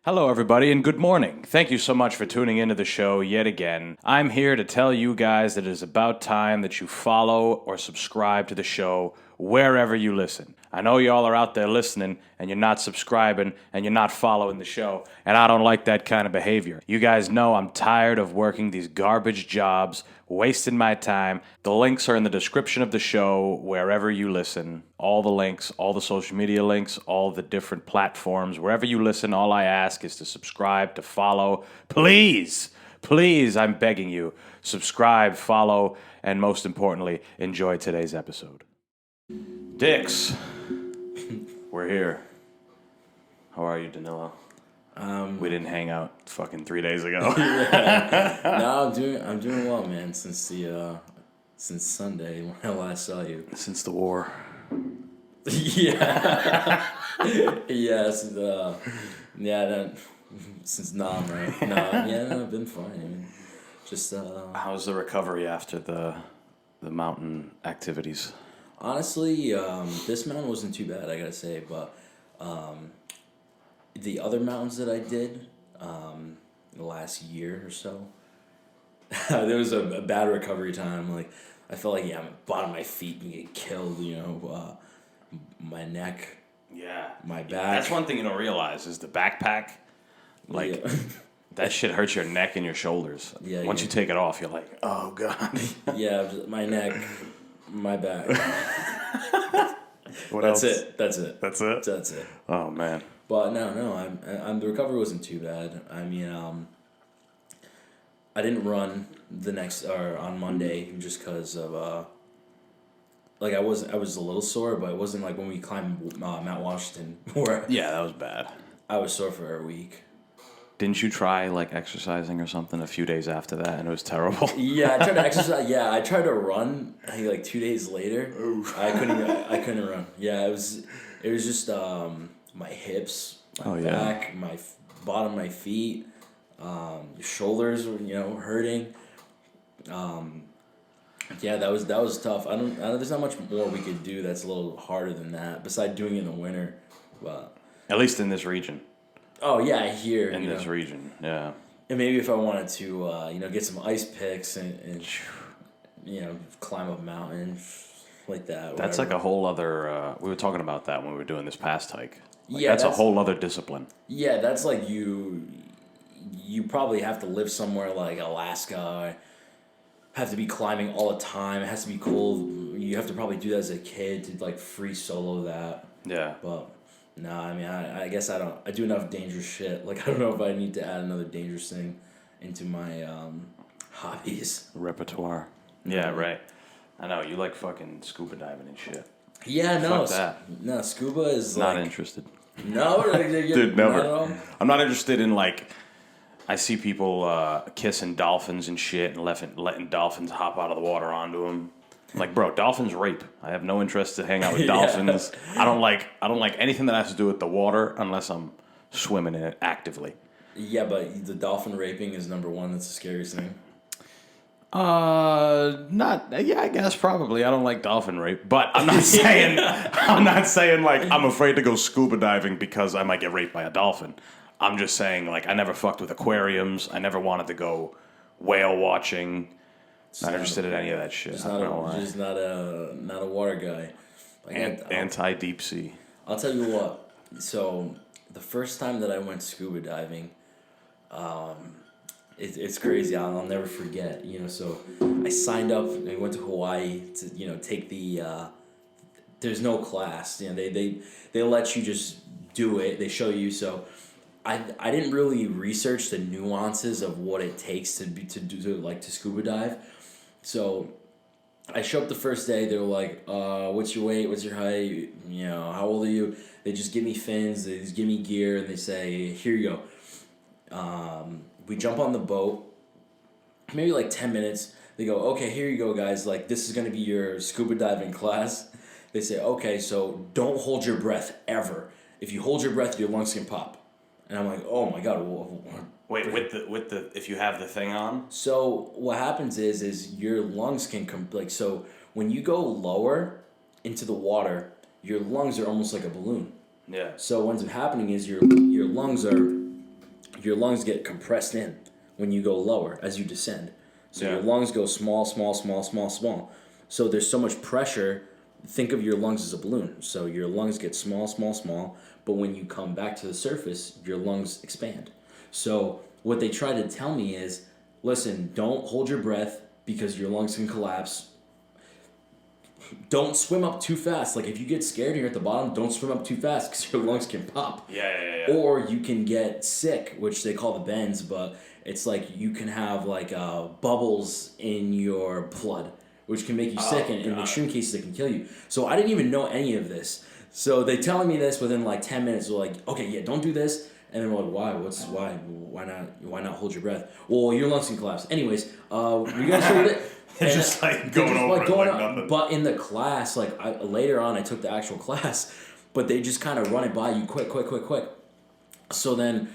Hello, everybody, and good morning. Thank you so much for tuning into the show yet again. I'm here to tell you guys that it is about time that you follow or subscribe to the show wherever you listen. I know y'all are out there listening, and you're not subscribing, and you're not following the show, and I don't like that kind of behavior. You guys know I'm tired of working these garbage jobs, wasting my time. The links are in the description of the show wherever you listen. All the links, all the social media links, all the different platforms. Wherever you listen, all I ask is to subscribe, to follow. Please, please, I'm begging you, subscribe, follow, and most importantly, enjoy today's episode. Dicks, we're here. How are you, Danilo? We didn't hang out fucking 3 days ago. No, I'm doing well, man. Since Sunday when I last saw you. Since the war. Yeah. Yes. Since Nam, right? No, I've been fine. I mean, just How's the recovery after the mountain activities? honestly, this mountain wasn't too bad, I gotta say, but the other mountains that I did the last year or so, there was a bad recovery time. Like, I felt like, my bottom of my feet would get killed, my neck, Yeah. my back. That's one thing you don't realize is the backpack. Like, Yeah. that shit hurts your neck and your shoulders. Yeah, Once yeah. you take it off, you're like, oh, God. Yeah, my neck, my back. What That's else? it. That's it. That's it? That's it. Oh, man. But no, I'm the recovery wasn't too bad. I mean, I didn't run on Monday just because of I was a little sore, but it wasn't like when we climbed Mount Washington where Yeah, that was bad. I was sore for a week. Didn't you try, like, exercising or something a few days after that, and it was terrible? Yeah, I tried to exercise. Yeah, I tried to run. I think like 2 days later, I couldn't run. Yeah, it was just my hips, my back, my bottom of my feet, shoulders were hurting. Yeah, that was tough. I don't. There's not much more we could do that's a little harder than that. Besides doing it in the winter, but At least in this region. oh yeah, here In this region, yeah. and maybe if I wanted to, get some ice picks and climb up a mountain like that. That's whatever. like a whole other. We were talking about that when we were doing this past hike. Like, Yeah, that's a that's- whole other discipline. Yeah, that's like you probably have to live somewhere like Alaska. Have to be climbing all the time. It has to be cold. You have to probably do that as a kid to like free solo that. Yeah. But no, I mean, I guess I don't. I do enough dangerous shit. Like, I don't know if I need to add another dangerous thing into my hobbies. Repertoire. Yeah, right. I know, you like fucking scuba diving and shit. Yeah, no, Fuck that. no, scuba is Not like interested. no, Dude, not never. at all. I'm not interested in, like, I see people kissing dolphins and shit and letting dolphins hop out of the water onto them. I'm like, bro, dolphins rape. I have no interest to hang out with Yeah. dolphins. I don't like anything that has to do with the water unless I'm swimming in it actively. Yeah, but the dolphin raping is number one. That's the scariest thing. I guess probably. I don't like dolphin rape, but I'm not saying like I'm afraid to go scuba diving because I might get raped by a dolphin. I'm just saying, like, I never fucked with aquariums. I never wanted to go whale watching. Not interested in any of that shit. Just I not don't know why. just not a water guy. Like, Anti deep sea. I'll tell you what. So the first time that I went scuba diving, it's crazy. I'll never forget. So I signed up and I went to Hawaii to take the. There's no class. They let you just do it. They show you. So I didn't really research the nuances of what it takes to scuba dive. So I show up the first day. They were like, "What's your weight? What's your height? How old are you?" They just give me fins. They just give me gear, and they say, "Here you go." We jump on the boat. Maybe like 10 minutes. They go, "Okay, here you go, guys. Like, this is gonna be your scuba diving class." They say, "Okay, so don't hold your breath ever. If you hold your breath, your lungs can pop." And I'm like, "Oh my god." Wait, with the if you have the thing on. So what happens is your lungs can come so when you go lower into the water, your lungs are almost like a balloon. Yeah. So what ends up happening is your lungs are your lungs get compressed in when you go lower as you descend. So Yeah. your lungs go small, small, small, small, small. So there's so much pressure. Think of your lungs as a balloon. So your lungs get small, small, small. But when you come back to the surface, your lungs expand. So what they try to tell me is, listen, don't hold your breath because your lungs can collapse. Don't swim up too fast. Like if you get scared and you're at the bottom, don't swim up too fast because your lungs can pop. Yeah. Or you can get sick, which they call the bends, but it's like you can have like bubbles in your blood, which can make you sick, and in extreme cases it can kill you. So I didn't even know any of this. So they telling me this within like 10 minutes. They're like, okay, yeah, don't do this. And then we're like, why? Why not hold your breath? Well, your lungs can collapse. Anyways, we gotta show it. It's just like going over it like nothing. But in the class, like later on, I took the actual class, but they just kind of run it by you quick. So then,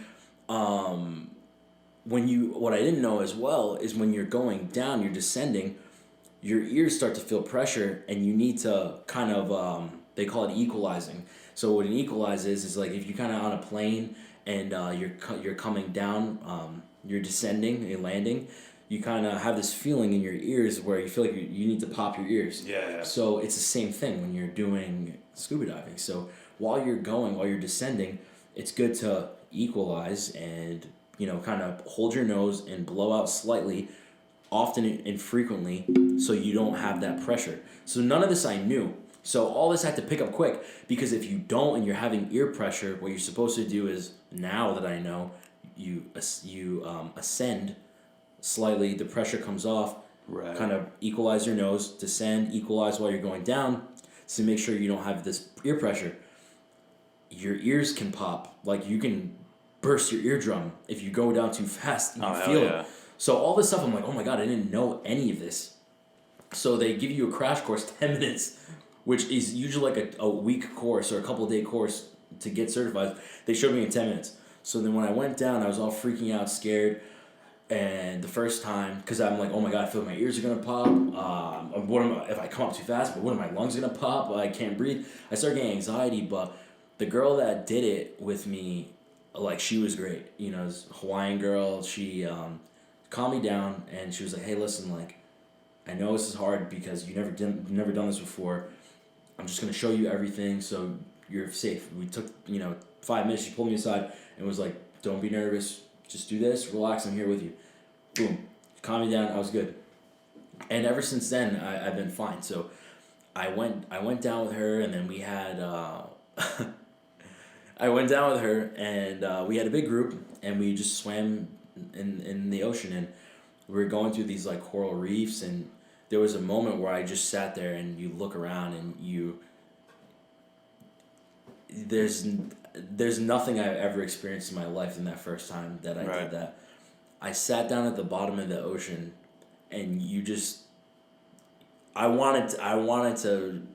what I didn't know as well is when you're going down, you're descending, your ears start to feel pressure, and you need to kind of they call it equalizing. So what an equalize is like if you're kind of on a plane and you're coming down, you're descending, you're landing. You kind of have this feeling in your ears where you feel like you need to pop your ears. Yeah. So it's the same thing when you're doing scuba diving. So while you're descending, it's good to equalize and, kind of hold your nose and blow out slightly, often and frequently, so you don't have that pressure. So none of this I knew. So all this I had to pick up quick, because if you don't and you're having ear pressure, what you're supposed to do is, now that I know, you ascend slightly, the pressure comes off, right. Kind of equalize your nose, descend, equalize while you're going down, to make sure you don't have this ear pressure. Your ears can pop, like you can burst your eardrum if you go down too fast, you feel it. So all this stuff, I'm like, oh my god, I didn't know any of this. So they give you a crash course, 10 minutes, which is usually like a week course or a couple day course to get certified. They showed me in 10 minutes. So then when I went down, I was all freaking out, scared. And the first time, because I'm like, oh my god, I feel like my ears are gonna pop. If I come up too fast? But what are my lungs gonna pop? I can't breathe. I started getting anxiety. But the girl that did it with me, like, she was great. This Hawaiian girl. She calmed me down, and she was like, hey, listen, like, I know this is hard because you've never done this before. I'm just gonna show you everything so you're safe. We took 5 minutes. She pulled me aside and was like, don't be nervous. Just do this, relax, I'm here with you. Boom. Calm me down, I was good. And ever since then, I've been fine. So I went down with her, and then we had... I went down with her, and we had a big group, and we just swam in the ocean, and we were going through these like coral reefs, and there was a moment where I just sat there, and you look around, and there's nothing I've ever experienced in my life than that first time that I did that. I sat down at the bottom of the ocean, and I wanted to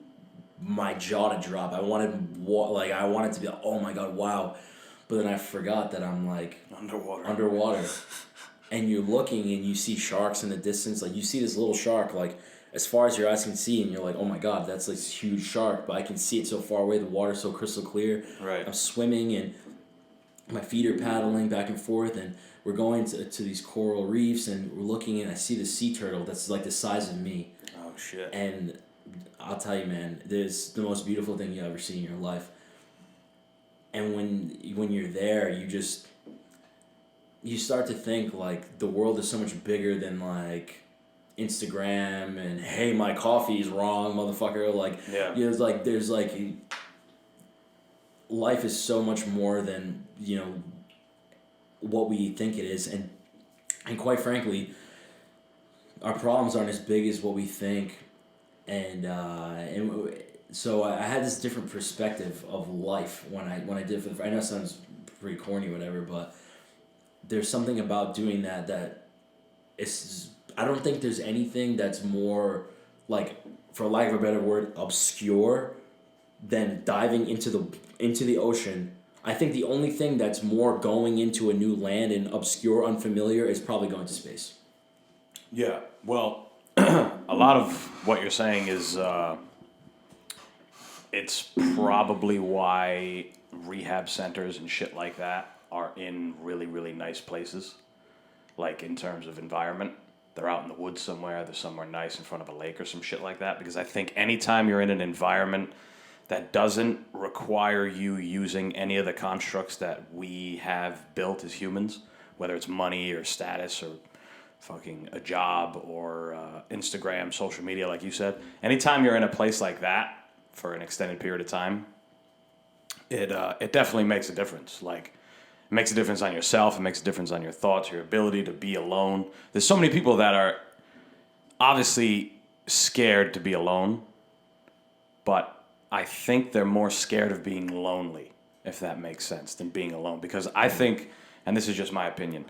my jaw to drop. I wanted to be like, oh my god, wow. But then I forgot that I'm like underwater. And you're looking and you see sharks in the distance. Like you see this little shark like as far as your eyes can see, and you're like, oh my god, that's like this huge shark, but I can see it so far away, the water's so crystal clear. Right. I'm swimming and my feet are paddling back and forth, and we're going to these coral reefs, and we're looking, and I see this sea turtle that's like the size of me. Oh shit. And I'll tell you, man, there's the most beautiful thing you ever see in your life. And when you're there, you start to think like the world is so much bigger than like Instagram and hey, my coffee is wrong, motherfucker. Like, yeah. There's life is so much more than what we think it is, and quite frankly, our problems aren't as big as what we think, and so I had this different perspective of life when I did for the. I know it sounds pretty corny, whatever, but there's something about doing that is. I don't think there's anything that's more, like, for lack of a better word, obscure than diving into the ocean. I think the only thing that's more going into a new land and obscure, unfamiliar is probably going to space. Yeah, well, a lot of what you're saying is it's probably why rehab centers and shit like that are in really, really nice places, like in terms of environment. They're out in the woods somewhere. They're somewhere nice in front of a lake or some shit like that. Because I think anytime you're in an environment that doesn't require you using any of the constructs that we have built as humans, whether it's money or status or fucking a job or Instagram, social media, like you said, anytime you're in a place like that for an extended period of time, it definitely makes a difference. Like, it makes a difference on yourself. It makes a difference on your thoughts, your ability to be alone. There's so many people that are obviously scared to be alone, but I think they're more scared of being lonely, if that makes sense, than being alone. Because I think, and this is just my opinion,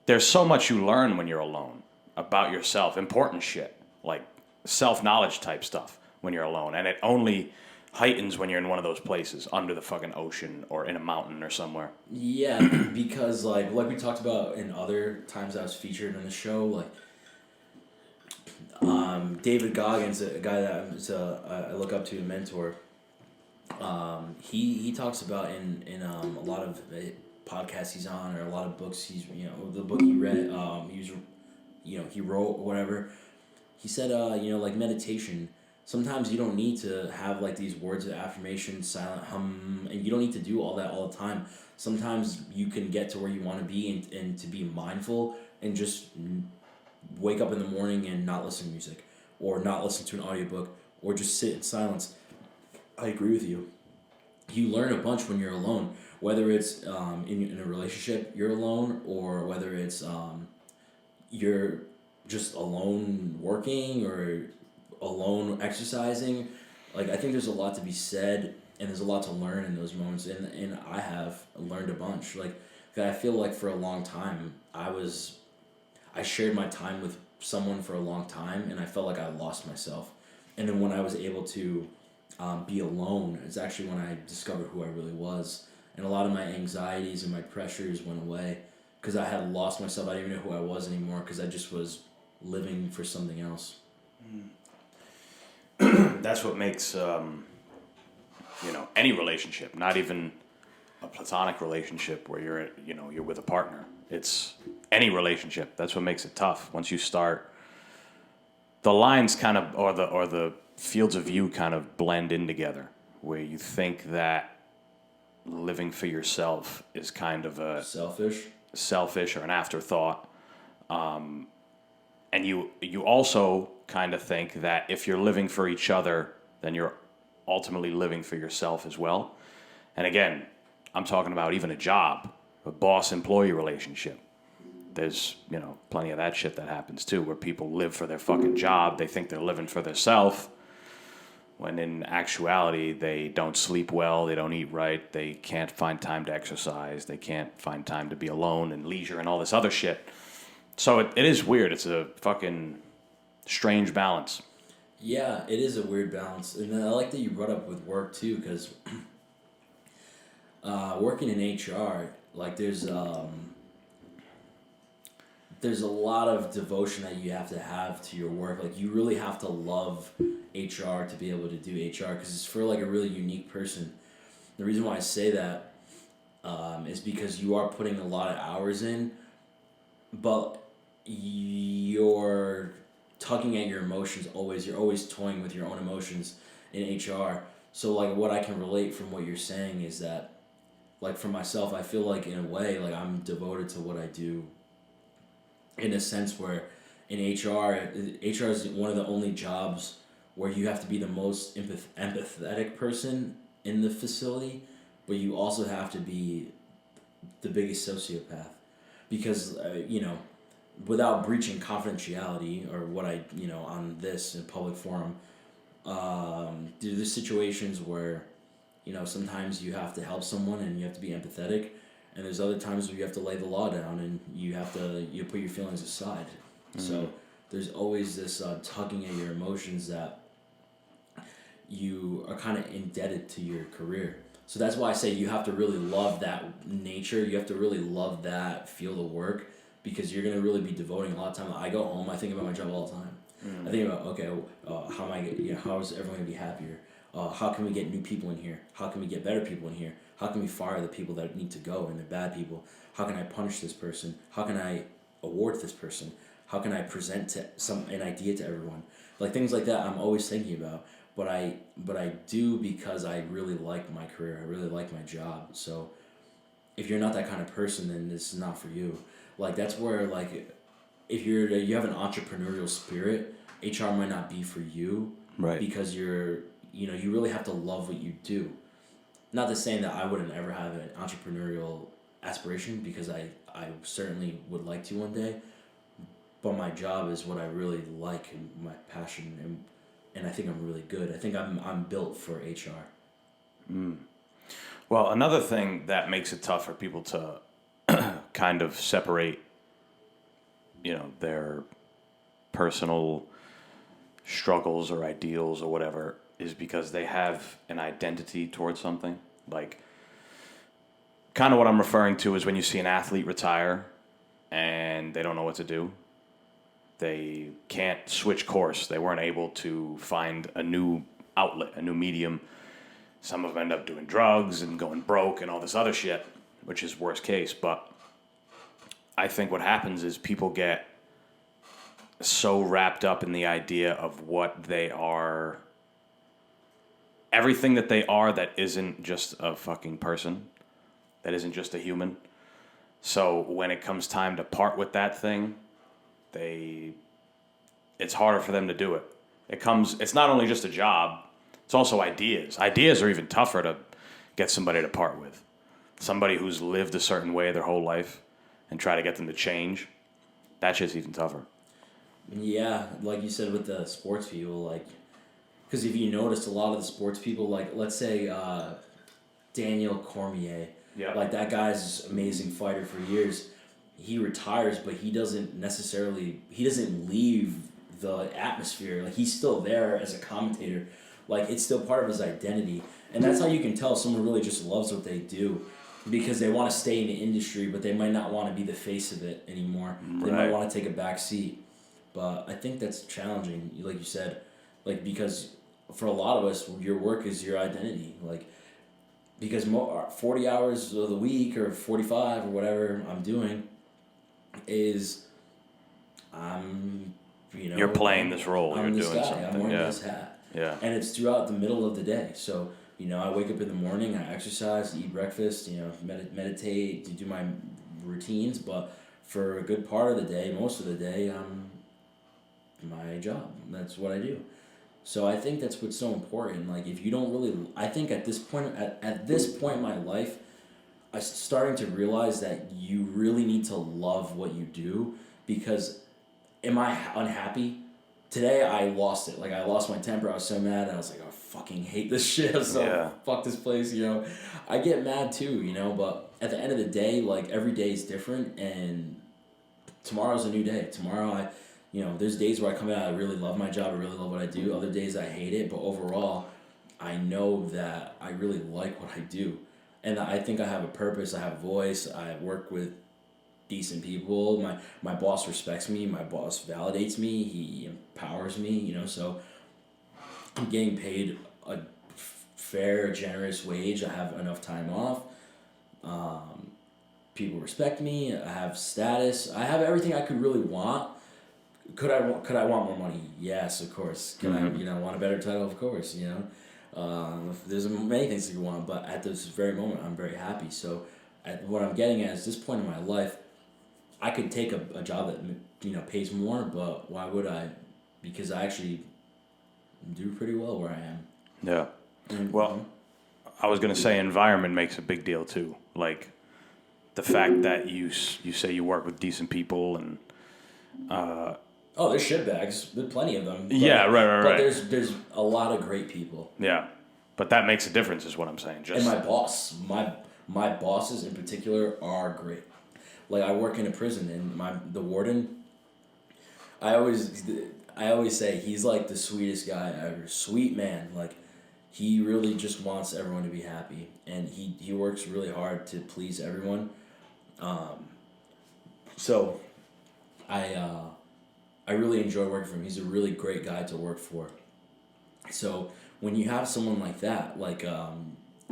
there's so much you learn when you're alone about yourself, important shit, like self-knowledge type stuff when you're alone. And it only heightens when you're in one of those places under the fucking ocean or in a mountain or somewhere. Yeah, because like we talked about in other times I was featured in the show, like David Goggins, a guy that I look up to, a mentor. He talks about in a lot of podcasts he's on, or a lot of books he's, the book he read, he wrote or whatever. He said like meditation. Sometimes you don't need to have like these words of affirmation, silent hum, and you don't need to do all that all the time. Sometimes you can get to where you want to be and to be mindful and just wake up in the morning and not listen to music or not listen to an audiobook or just sit in silence. I agree with you. You learn a bunch when you're alone, whether it's in a relationship you're alone, or whether it's you're just alone working or alone exercising. Like, I think there's a lot to be said and there's a lot to learn in those moments, and I have learned a bunch. Like, I feel like for a long time I shared my time with someone for a long time and I felt like I lost myself. And then when I was able to be alone, it's actually when I discovered who I really was, and a lot of my anxieties and my pressures went away because I had lost myself. I didn't even know who I was anymore because I just was living for something else. That's what makes any relationship, not even a platonic relationship where you're with a partner. It's any relationship. That's what makes it tough. Once you start, the lines kind of, or the fields of view kind of blend in together, where you think that living for yourself is kind of a selfish or an afterthought, and you also kind of think that if you're living for each other, then you're ultimately living for yourself as well. And again, I'm talking about even a job, a boss-employee relationship. There's, plenty of that shit that happens too, where people live for their fucking job. They think they're living for themselves, when in actuality, they don't sleep well, they don't eat right, they can't find time to exercise, they can't find time to be alone and leisure and all this other shit. So it is weird. It's a fucking strange balance. Yeah, it is a weird balance. And I like that you brought up with work too, because working in HR, like there's a lot of devotion that you have to your work. Like, you really have to love HR to be able to do HR, because it's for like a really unique person. The reason why I say that is because you are putting a lot of hours in, but you're tugging at your emotions always. You're always toying with your own emotions in HR. So like, what I can relate from what you're saying is that, like, for myself, I feel like in a way, like, I'm devoted to what I do, in a sense where in HR is one of the only jobs where you have to be the most empathetic person in the facility, but you also have to be the biggest sociopath, because without breaching confidentiality or what I on this in public forum, there's situations where sometimes you have to help someone and you have to be empathetic, and there's other times where you have to lay the law down and you put your feelings aside. Mm-hmm. So there's always this tugging at your emotions that you are kind of indebted to your career. So that's why I say you have to really love that nature. You have to really love that field of work, because you're going to really be devoting a lot of time. I go home, I think about my job all the time. Mm. I think about, okay, how is everyone going to be happier? How can we get new people in here? How can we get better people in here? How can we fire the people that need to go and they're bad people? How can I punish this person? How can I award this person? How can I present an idea to everyone? Like things like that I'm always thinking about. But I do because I really like my career. I really like my job. So if you're not that kind of person, then this is not for you. Like that's where like if you have an entrepreneurial spirit, HR might not be for you. Right. Because you really have to love what you do. Not to say that I wouldn't ever have an entrepreneurial aspiration, because I certainly would like to one day, but my job is what I really like and my passion, and I think I'm really good. I think I'm built for HR. Well, another thing that makes it tough for people to kind of separate, their personal struggles or ideals or whatever, is because they have an identity towards something. Like, kind of what I'm referring to is when you see an athlete retire and they don't know what to do. They can't switch course. They weren't able to find a new outlet, a new medium. Some of them end up doing drugs and going broke and all this other shit, which is worst case. But I think what happens is people get so wrapped up in the idea of what they are, everything that they are that isn't just a fucking person, that isn't just a human. So when it comes time to part with that thing, it's harder for them to do it. It's not only just a job, it's also ideas. Ideas are even tougher to get somebody to part with. Somebody who's lived a certain way their whole life and try to get them to change, that shit's even tougher. Yeah, like you said with the sports people, like, because if you notice, a lot of the sports people, like, let's say Daniel Cormier, like that guy's an amazing fighter for years. He retires, but he doesn't leave the atmosphere. Like, he's still there as a commentator. Like, it's still part of his identity. And that's how you can tell someone really just loves what they do, because they want to stay in the industry, but they might not want to be the face of it anymore. They might want to take a back seat. But I think that's challenging, like you said, like, because for a lot of us, your work is your identity. Like, because 40 hours of the week or 45 or whatever I'm doing is you're playing this role. I'm you're this doing guy. something. I'm wearing this hat. Yeah. And it's throughout the middle of the day. So, I wake up in the morning, I exercise, eat breakfast, meditate, do my routines. But for a good part of the day, most of the day, my job. That's what I do. So I think that's what's so important. Like, if you don't really, I think at this point in my life, I'm starting to realize that you really need to love what you do. Because am I unhappy? Today I lost it. Like, I lost my temper. I was so mad. I was like, I fucking hate this shit. Fuck this place. I get mad too. But at the end of the day, like, every day is different, and tomorrow's a new day. Tomorrow there's days where I come out, I really love my job, I really love what I do. Other days I hate it, but overall, I know that I really like what I do. And I think I have a purpose, I have a voice, I work with decent people. My boss respects me, my boss validates me, he empowers me, so I'm getting paid a fair, generous wage. I have enough time off. People respect me, I have status, I have everything I could really want. Could I want more money? Yes, of course. Could I want a better title? Of course. There's many things you want, but at this very moment, I'm very happy. So, what I'm getting at is, this point in my life, I could take a job that pays more, but why would I? Because I actually do pretty well where I am. Yeah. Well, I was gonna say environment makes a big deal too. Like, the fact that you say you work with decent people and. There's shitbags. There's plenty of them. Right. But there's a lot of great people. Yeah, but that makes a difference, is what I'm saying. And my boss, my bosses in particular are great. Like, I work in a prison, and the warden, I always say he's like the sweetest guy ever. Sweet man. Like, he really just wants everyone to be happy, and he works really hard to please everyone. So I really enjoy working for him. He's a really great guy to work for. So when you have someone like that, like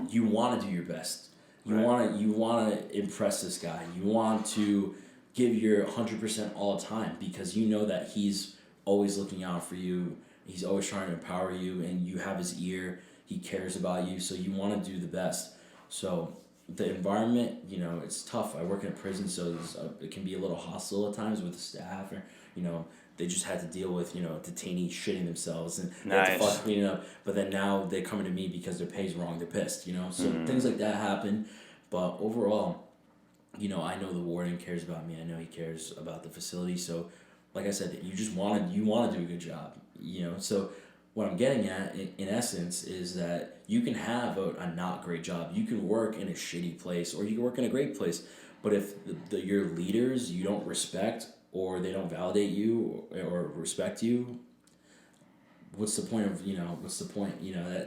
you want to do your best. You want to impress this guy. You want to give your 100% all the time because you know that he's always looking out for you. He's always trying to empower you, and you have his ear. He cares about you, so you want to do the best. So the environment, it's tough. I work in a prison, so it can be a little hostile at times with the staff, or they just had to deal with detainees shitting themselves and they had to fuck cleaning up. But then now they're coming to me because their pay's wrong. They're pissed, So things like that happen. But overall, I know the warden cares about me. I know he cares about the facility. So, like I said, you want to do a good job. So what I'm getting at, in essence, is that you can have a not great job. You can work in a shitty place, or you can work in a great place. But if your leaders you don't respect, or they don't validate you or respect you, what's the point of what's the point?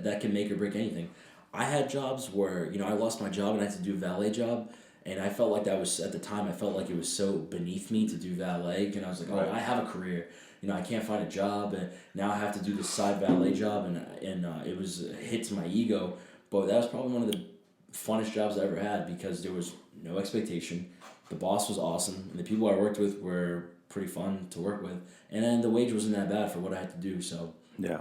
That can make or break anything. I had jobs where I lost my job and I had to do a valet job. And I felt like that was, at the time, I felt like it was so beneath me to do valet. And I was like, oh, I have a career. I can't find a job. And now I have to do this side valet job. And it was a hit to my ego. But that was probably one of the funnest jobs I ever had because there was no expectation. The boss was awesome. And the people I worked with were pretty fun to work with. And then the wage wasn't that bad for what I had to do. So yeah.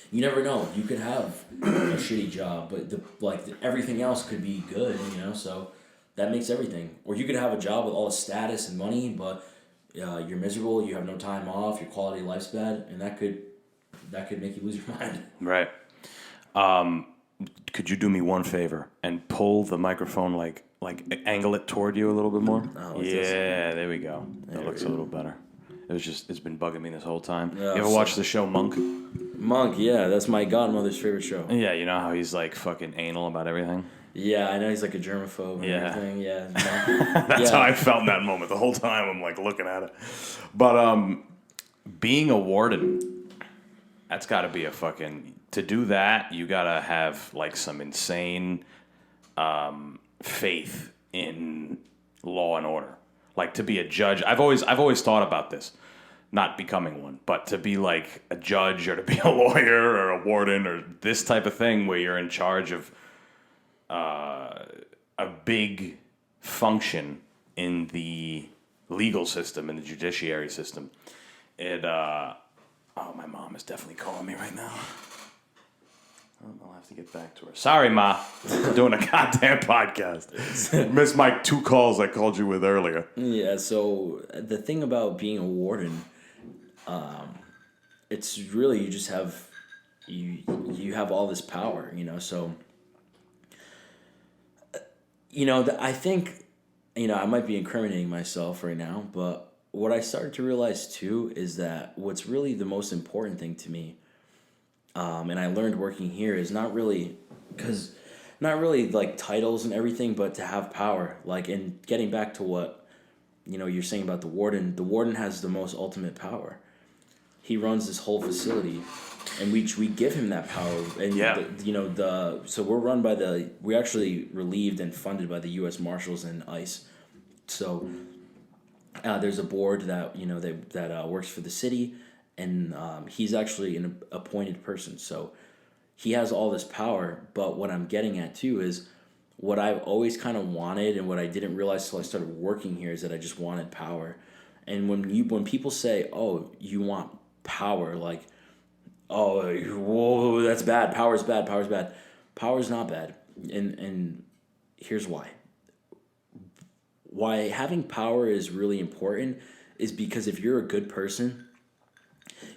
You never know. You could have a shitty job, but everything else could be good, so... That makes everything. Or you could have a job with all the status and money, but you're miserable, you have no time off, your quality of life's bad, and that could make you lose your mind. Right. Could you do me one favor and pull the microphone, like angle it toward you a little bit more? Oh, there we go. That looks a little better. It's been bugging me this whole time. Yeah, you ever watch the show Monk? Monk, yeah, that's my godmother's favorite show. Yeah, you know how he's like fucking anal about everything? Yeah, I know he's like a germaphobe and everything. Yeah, that's how I felt in that moment. The whole time I'm like looking at it. But being a warden, that's got to be to do that. You gotta have like some insane faith in law and order. Like to be a judge, I've always thought about this. Not becoming one, but to be like a judge or to be a lawyer or a warden or this type of thing where you're in charge of a big function in the legal system, in the judiciary system. My mom is definitely calling me right now. I'll have to get back to her. Sorry, Ma. I'm doing a goddamn podcast. Missed my 2 calls I called you with earlier. Yeah, so the thing about being a warden, it's really you just have you have all this power, so I think I might be incriminating myself right now, but what I started to realize too is that what's really the most important thing to me, and I learned working here, is not really like titles and everything, but to have power. Like, and getting back to what you're saying about the warden has the most ultimate power. He runs this whole facility, and we give him that power. And so we're actually relieved and funded by the U.S. Marshals and ICE. So there's a board that that works for the city, and he's actually an appointed person. So he has all this power. But what I'm getting at too is what I've always kind of wanted, and what I didn't realize till I started working here, is that I just wanted power. And when people say, "Oh, you want power," like, "Oh, whoa, that's bad. Power's bad. Power's bad." Power's not bad, and here's why. Why having power is really important is because if you're a good person,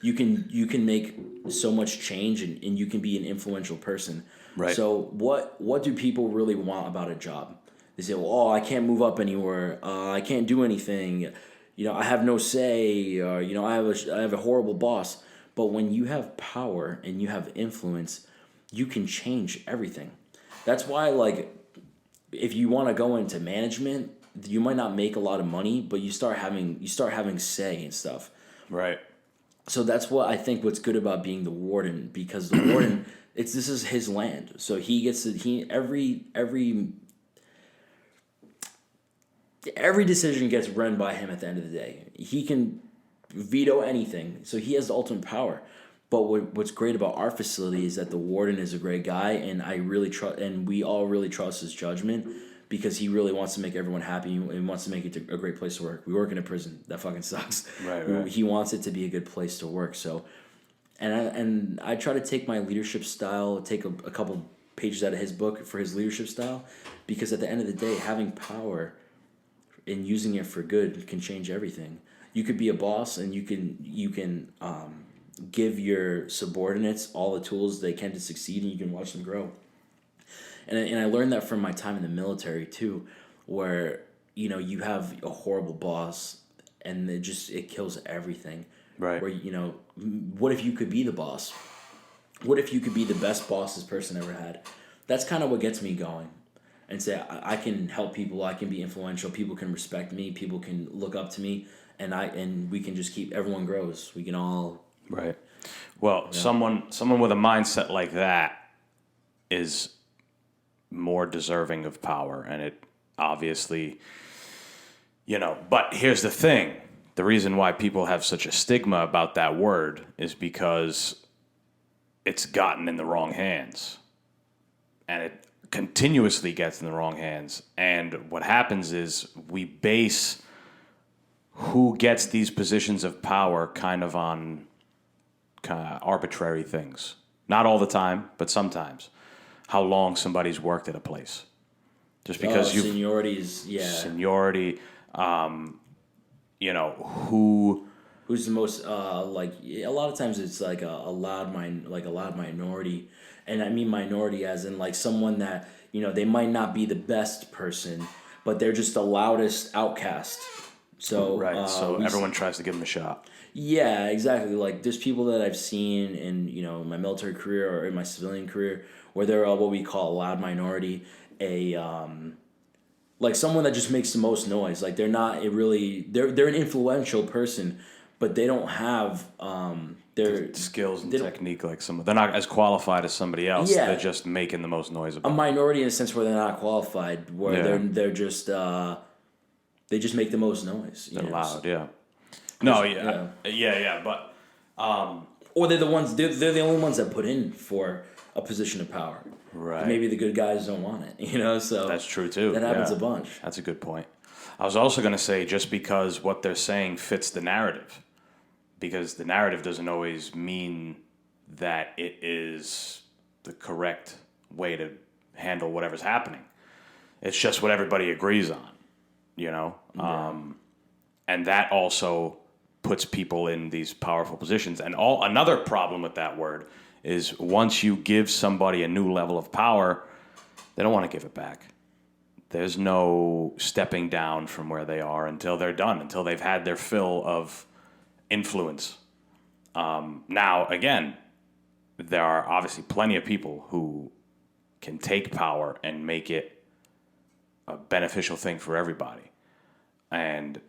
you can make so much change, and you can be an influential person. Right. So what do people really want about a job? They say, "Well, oh, I can't move up anywhere. I can't do anything. I have no say. Or I have a horrible boss." But when you have power and you have influence, you can change everything. That's why, like, if you want to go into management, you might not make a lot of money, but you start having say and stuff. Right. So that's what I think what's good about being the warden, because the warden, this is his land. So he gets to, every decision gets run by him at the end of the day. He can veto anything. So he has the ultimate power. But what's great about our facility is that the warden is a great guy, and I really trust, and we all really trust his judgment, because he really wants to make everyone happy and wants to make it a great place to work. We work in a prison. That fucking sucks. Right. He wants it to be a good place to work. So, and I try to take my leadership style, take a couple pages out of his book for his leadership style, because at the end of the day, having power and using it for good can change everything. You could be a boss, and you can give your subordinates all the tools they can to succeed, and you can watch them grow. And I learned that from my time in the military too, where you have a horrible boss, and it kills everything. Right. Where what if you could be the boss? What if you could be the best boss this person ever had? That's kind of what gets me going, and say I can help people. I can be influential. People can respect me. People can look up to me, and we can just keep everyone grows. We can all. Right. Well, someone with a mindset like that is more deserving of power, and it obviously, but here's the thing. The reason why people have such a stigma about that word is because it's gotten in the wrong hands, and it continuously gets in the wrong hands. And what happens is we base who gets these positions of power kind of on arbitrary things. Not all the time, but sometimes. How long somebody's worked at a place. Just because seniority, who's the most a lot of times it's like a loud minority, and I mean minority as in like someone that they might not be the best person, but they're just the loudest outcast. So right, so everyone tries to give them a shot. Yeah, exactly. Like there's people that I've seen in my military career or in my civilian career where they're what we call a loud minority, like someone that just makes the most noise. Like they're not they're an influential person, but they don't have their skills and technique like someone. They're not as qualified as somebody else. Yeah. They're just making the most noise about a minority in a sense where they're not qualified, where they're just they just make the most noise. They're loud, yeah. No, but or they're the ones they're the only ones that put in for a position of power. Right. Maybe the good guys don't want it, so that's true too. That happens a bunch. That's a good point. I was also going to say just because what they're saying fits the narrative, because the narrative doesn't always mean that it is the correct way to handle whatever's happening. It's just what everybody agrees on, Yeah. And that also puts people in these powerful positions. And another problem with that word is once you give somebody a new level of power, they don't want to give it back. There's no stepping down from where they are until they're done, until they've had their fill of influence. Now, again, there are obviously plenty of people who can take power and make it a beneficial thing for everybody. And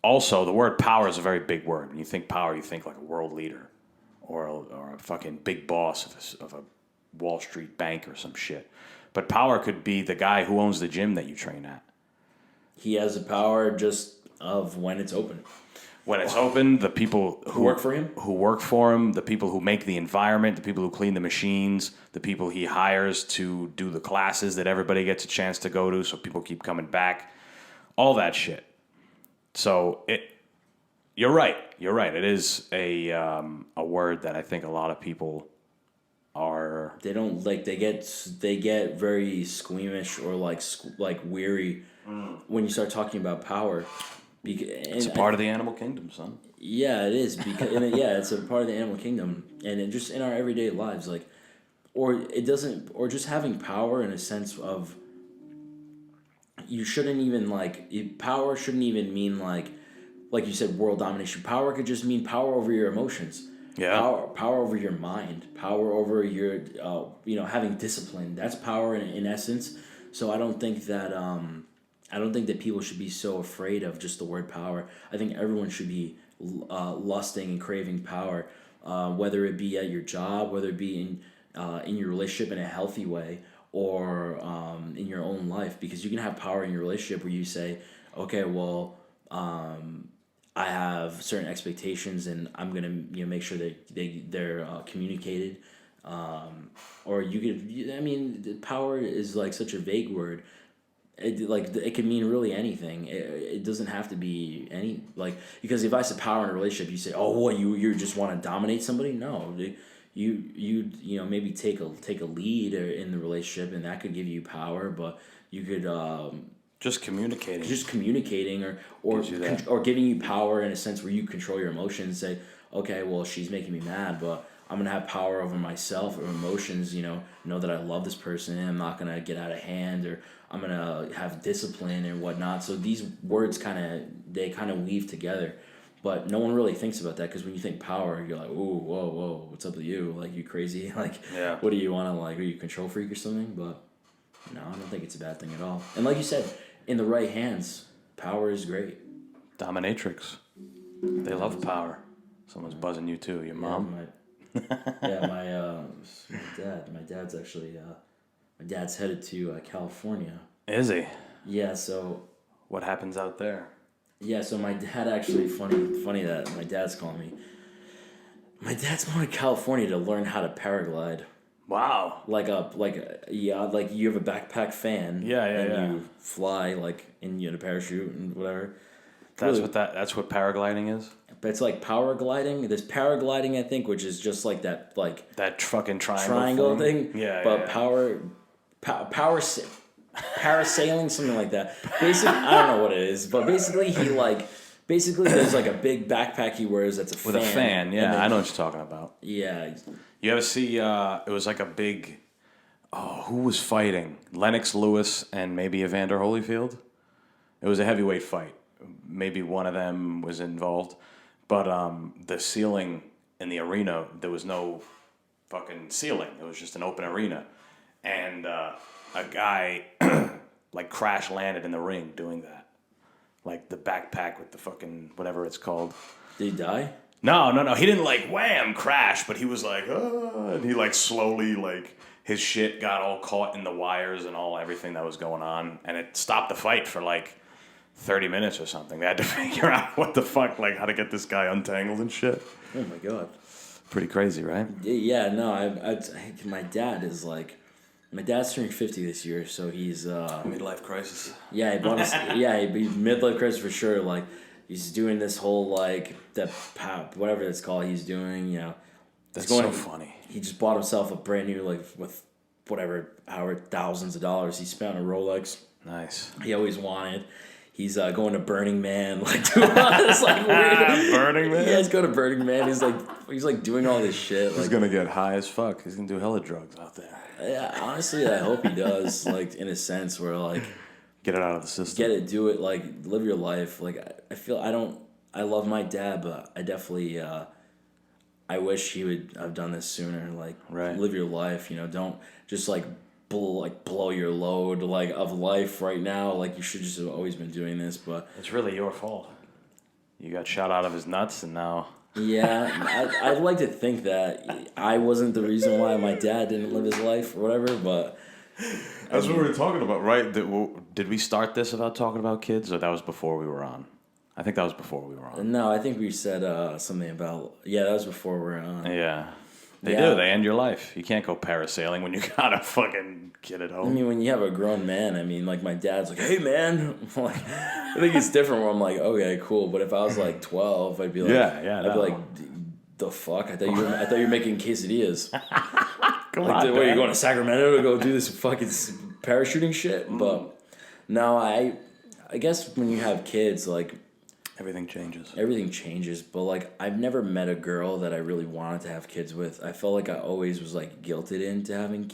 also, the word power is a very big word. When you think power, you think like a world leader or a fucking big boss of a Wall Street bank or some shit. But power could be the guy who owns the gym that you train at. He has the power just of when it's open. When it's open, the people who work for him, the people who make the environment, the people who clean the machines, the people he hires to do the classes that everybody gets a chance to go to so people keep coming back. All that shit. So you're right. It is a word that I think a lot of people are. They don't like. They get very squeamish or like weary when you start talking about power. It's a part of the animal kingdom, son. Yeah, it is it's a part of the animal kingdom, and just in our everyday lives, or just having power in a sense of. You shouldn't even power shouldn't even mean like you said, world domination. Power could just mean power over your emotions. Yeah. Power over your mind. Power over your having discipline. That's power in essence. So I don't think that people should be so afraid of just the word power. I think everyone should be lusting and craving power, whether it be at your job, whether it be in your relationship in a healthy way, or in your own life, because you can have power in your relationship where you say, okay, well, I have certain expectations, and I'm gonna make sure that they're communicated. Or you could, I mean, power is like such a vague word. It can mean really anything. It doesn't have to be any like, because if I said power in a relationship, you say, oh, what, you just want to dominate somebody? No, maybe take a lead in the relationship, and that could give you power. But you could Just communicating. just communicating, or giving you power in a sense where you control your emotions. Say, okay, well, she's making me mad, but I'm gonna have power over myself or emotions. Know that I love this person, and I'm not gonna get out of hand, or I'm gonna have discipline and whatnot. So these words kind of weave together, but no one really thinks about that, because when you think power, you're like, ooh, whoa, what's up with you? Like, you crazy? Like, Yeah. what do you want to, like? Are you a control freak or something? But no, I don't think it's a bad thing at all. And like you said, in the right hands, power is great. Dominatrix. They love power. Someone's buzzing you too. Your mom? My dad's actually, my dad's headed to California. Is he? Yeah, so. What happens out there? Yeah, so my dad actually, funny that my dad's calling me. My dad's going to California to learn how to paraglide. Wow. Like you have a backpack fan. And you fly in a parachute and whatever. That's what paragliding is? But it's like power gliding. There's paragliding, I think, which is just like that, like that fucking triangle thing. Yeah. But parasailing, something like that. Basically, I don't know what it is, but basically there's like a big backpack he wears that's a fan. With a fan, yeah, I know what you're talking about. Yeah. You ever see? It was like a big. Oh, who was fighting? Lennox Lewis and maybe Evander Holyfield. It was a heavyweight fight. Maybe one of them was involved, but the ceiling in the arena, there was no fucking ceiling. It was just an open arena, and a guy like crash landed in the ring doing that, like the backpack with the fucking whatever it's called. Did he die? No. He didn't like wham crash, but he was like, and he like slowly like his shit got all caught in the wires and everything that was going on, and it stopped the fight for like 30 minutes or something. They had to figure out what the fuck, like how to get this guy untangled and shit. Oh my god. Pretty crazy, right? Yeah, no, my dad's turning 50 this year, so he's midlife crisis. Yeah, he midlife crisis for sure. Like, he's doing this whole whatever it's called. He's doing, That's so funny. He just bought himself a brand new with however thousands of dollars he spent on a Rolex. Nice. He always wanted. He's going to Burning Man, doing all this weird. Burning Man. Yeah, he's going to Burning Man. He's doing all this shit. He's gonna get high as fuck. He's gonna do hella drugs out there. Yeah, honestly, I hope he does. In a sense where get it out of the system. Do it. Live your life. I love my dad, but I definitely I wish he would have done this sooner. Right. Live your life. Don't just blow your load of life right now. You should just have always been doing this, but it's really your fault. You got shot out of his nuts, and now. Yeah, I'd like to think that I wasn't the reason why my dad didn't live his life or whatever, but. That's what we were talking about, right? Did we start this about talking about kids, or that was before we were on? I think that was before we were on. No, I think we said something about. Yeah, that was before we were on. Yeah. They do. They end your life. You can't go parasailing when you got a fucking kid at home. I mean, when you have a grown man, my dad's like, hey, man. I think it's different where I'm like, okay, cool. But if I was 12, I'd be like, I'd be like, the fuck? I thought you were making quesadillas. Come on, what, are you going to Sacramento to go do this fucking parachuting shit? But no, I guess when you have kids, everything changes. Everything changes, but I've never met a girl that I really wanted to have kids with. I felt like I always was guilted into having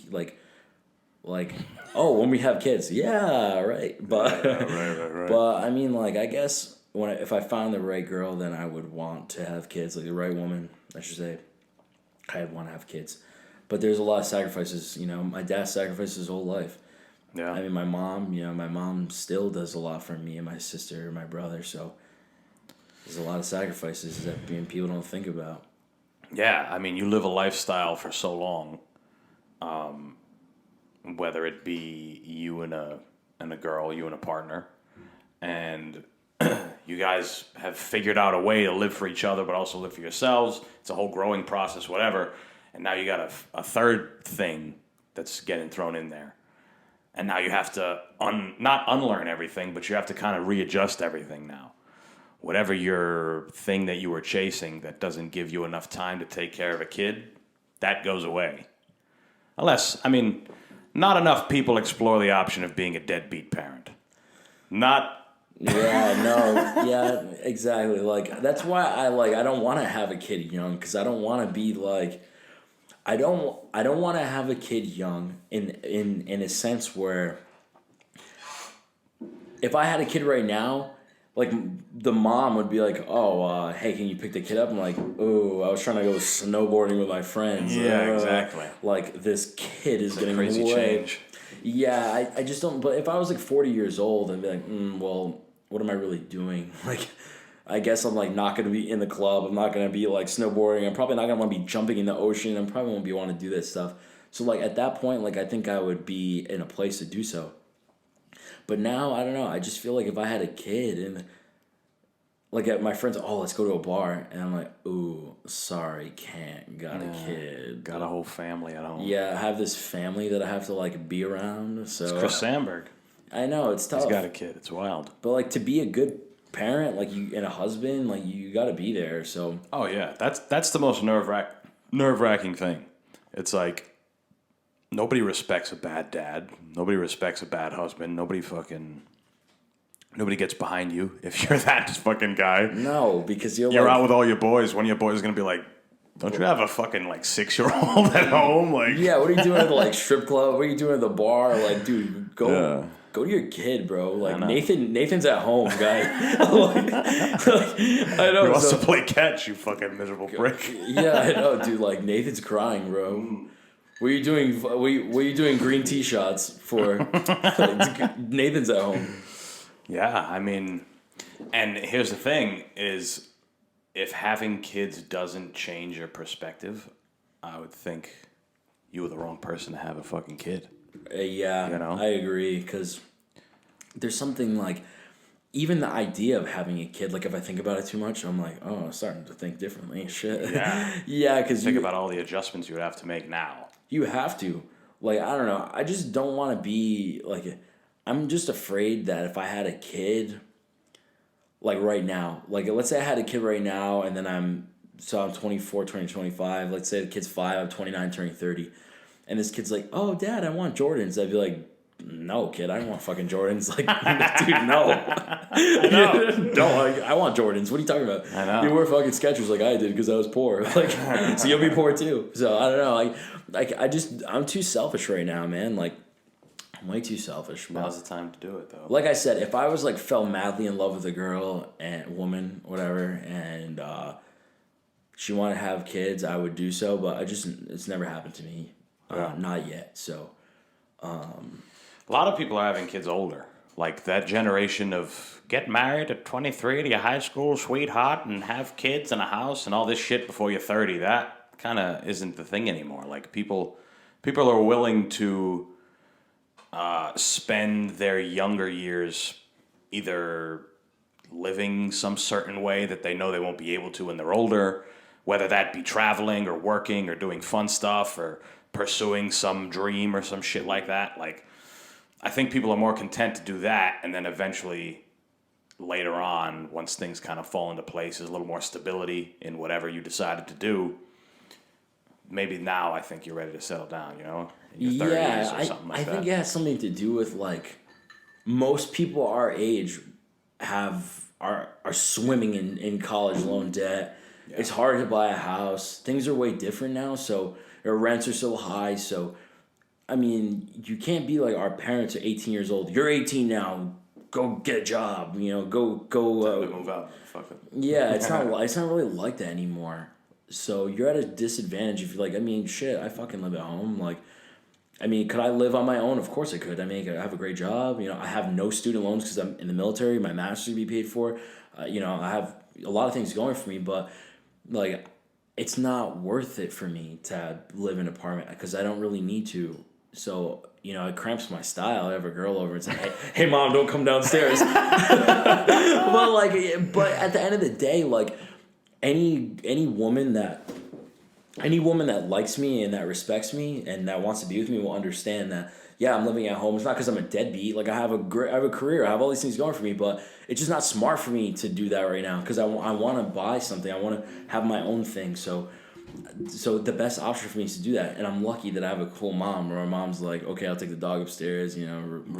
when we have kids, yeah, right. But right. But I mean, I guess if I found the right girl, then I would want to have kids, the right woman, I should say. I'd want to have kids, but there's a lot of sacrifices. My dad sacrificed his whole life. Yeah. I mean, my mom still does a lot for me and my sister and my brother. So. There's a lot of sacrifices that people don't think about. Yeah, I mean, you live a lifestyle for so long, whether it be you and a girl, you and a partner, and You guys have figured out a way to live for each other, but also live for yourselves. It's a whole growing process, whatever. And now you got a third thing that's getting thrown in there. And now you have to not unlearn everything, but you have to kind of readjust everything now. Whatever your thing that you were chasing that doesn't give you enough time to take care of a kid, that goes away. Unless, I mean, not enough people explore the option of being a deadbeat parent. Yeah, exactly. Like, that's why I don't want to have a kid young, because I don't want to be like, I don't want to have a kid young in a sense where if I had a kid right now, like, the mom would be like, oh, hey, can you pick the kid up? I'm like, oh, I was trying to go snowboarding with my friends. Yeah, exactly. Like, this kid is getting crazy change. Yeah, I just don't. But if I was like 40 years old, I'd be like, well, what am I really doing? Like, I guess I'm like not gonna be in the club. I'm not gonna be like snowboarding. I'm probably not gonna want to be jumping in the ocean. I'm probably won't be want to do that stuff. So like at that point, like I think I would be in a place to do so. But now I don't know. I just feel like if I had a kid and like at my friends, oh, let's go to a bar, and I'm like, ooh, sorry, can't. Got a kid. Got a whole family at home. Yeah, I have this family that I have to like be around. So It's Chris Sandberg. I know it's tough. He's got a kid. It's wild. But like to be a good parent, like you and a husband, like you got to be there. So Oh yeah, that's the most nerve-wracking thing. It's like nobody respects a bad dad. Nobody respects a bad husband. Nobody gets behind you if you're that fucking guy. no, because you're You're like, out with all your boys. One of your boys is gonna be like, "Don't you have a fucking like 6-year-old at home?" Like, yeah, what are you doing at the like strip club? What are you doing at the bar? Like, dude, go to your kid, bro. Like Nathan's at home, guy. like, I know. He wants to play catch, you fucking miserable prick. Yeah, I know, dude. Like Nathan's crying, bro. What are you doing? What are you doing? Green tea shots for? Nathan's at home. Yeah, I mean, and here's the thing is, if having kids doesn't change your perspective, I would think you were the wrong person to have a fucking kid. Yeah, You know? I agree, because there's something like, even the idea of having a kid, like if I think about it too much, I'm like, oh, I'm starting to think differently. Shit. Yeah. Yeah, because Think about all the adjustments you would have to make now. you have to. Like, I don't know. I just don't want to be like, I'm just afraid that if I had a kid, like right now, like let's say I had a kid right now and then I'm 24, turning 25. Let's say the kid's 5, I'm 29, turning 30. And this kid's like, oh, Dad, I want Jordans. I'd be like, no, kid, I don't want fucking Jordans. Like, dude, no. No, I want Jordans. What are you talking about? I know. You wear fucking Skechers like I did because I was poor. Like, so you'll be poor too. So I don't know. I'm too selfish right now, man. Like, I'm way too selfish. Bro. Now's the time to do it, though. Like I said, if I was like fell madly in love with a girl and woman, whatever, and she wanted to have kids, I would do so. But it's never happened to me. Not yet. So. A lot of people are having kids older. Like that generation of get married at 23 to your high school sweetheart and have kids and a house and all this shit before you're 30. That kind of isn't the thing anymore. Like people are willing to spend their younger years either living some certain way that they know they won't be able to when they're older, whether that be traveling or working or doing fun stuff or pursuing some dream or some shit like that. Like, I think people are more content to do that, and then eventually, later on, once things kind of fall into place, there's a little more stability in whatever you decided to do. Maybe now I think you're ready to settle down, you know? In your 30s or something like that. I think it has something to do with, like, most people our age are swimming in college loan debt. Yeah. It's hard to buy a house. Things are way different now, so our rents are so high, so... I mean, you can't be like our parents are 18 years old. You're 18 now. Go get a job. You know, go. Move out. Fuck it. Yeah, it's not really like that anymore. So you're at a disadvantage if you're like, I mean, shit, I fucking live at home. Like, I mean, could I live on my own? Of course I could. I mean, I have a great job. You know, I have no student loans because I'm in the military. My master's to be paid for. You know, I have a lot of things going for me, but like, it's not worth it for me to live in an apartment because I don't really need to. So, it cramps my style. I have a girl over and say, hey, mom, don't come downstairs. But at the end of the day, like, any woman that likes me and that respects me and that wants to be with me will understand that, yeah, I'm living at home. It's not because I'm a deadbeat. Like, I have a career. I have all these things going for me, but it's just not smart for me to do that right now because I want to buy something. I want to have my own thing. So the best option for me is to do that. And I'm lucky that I have a cool mom where my mom's like, okay, I'll take the dog upstairs, it's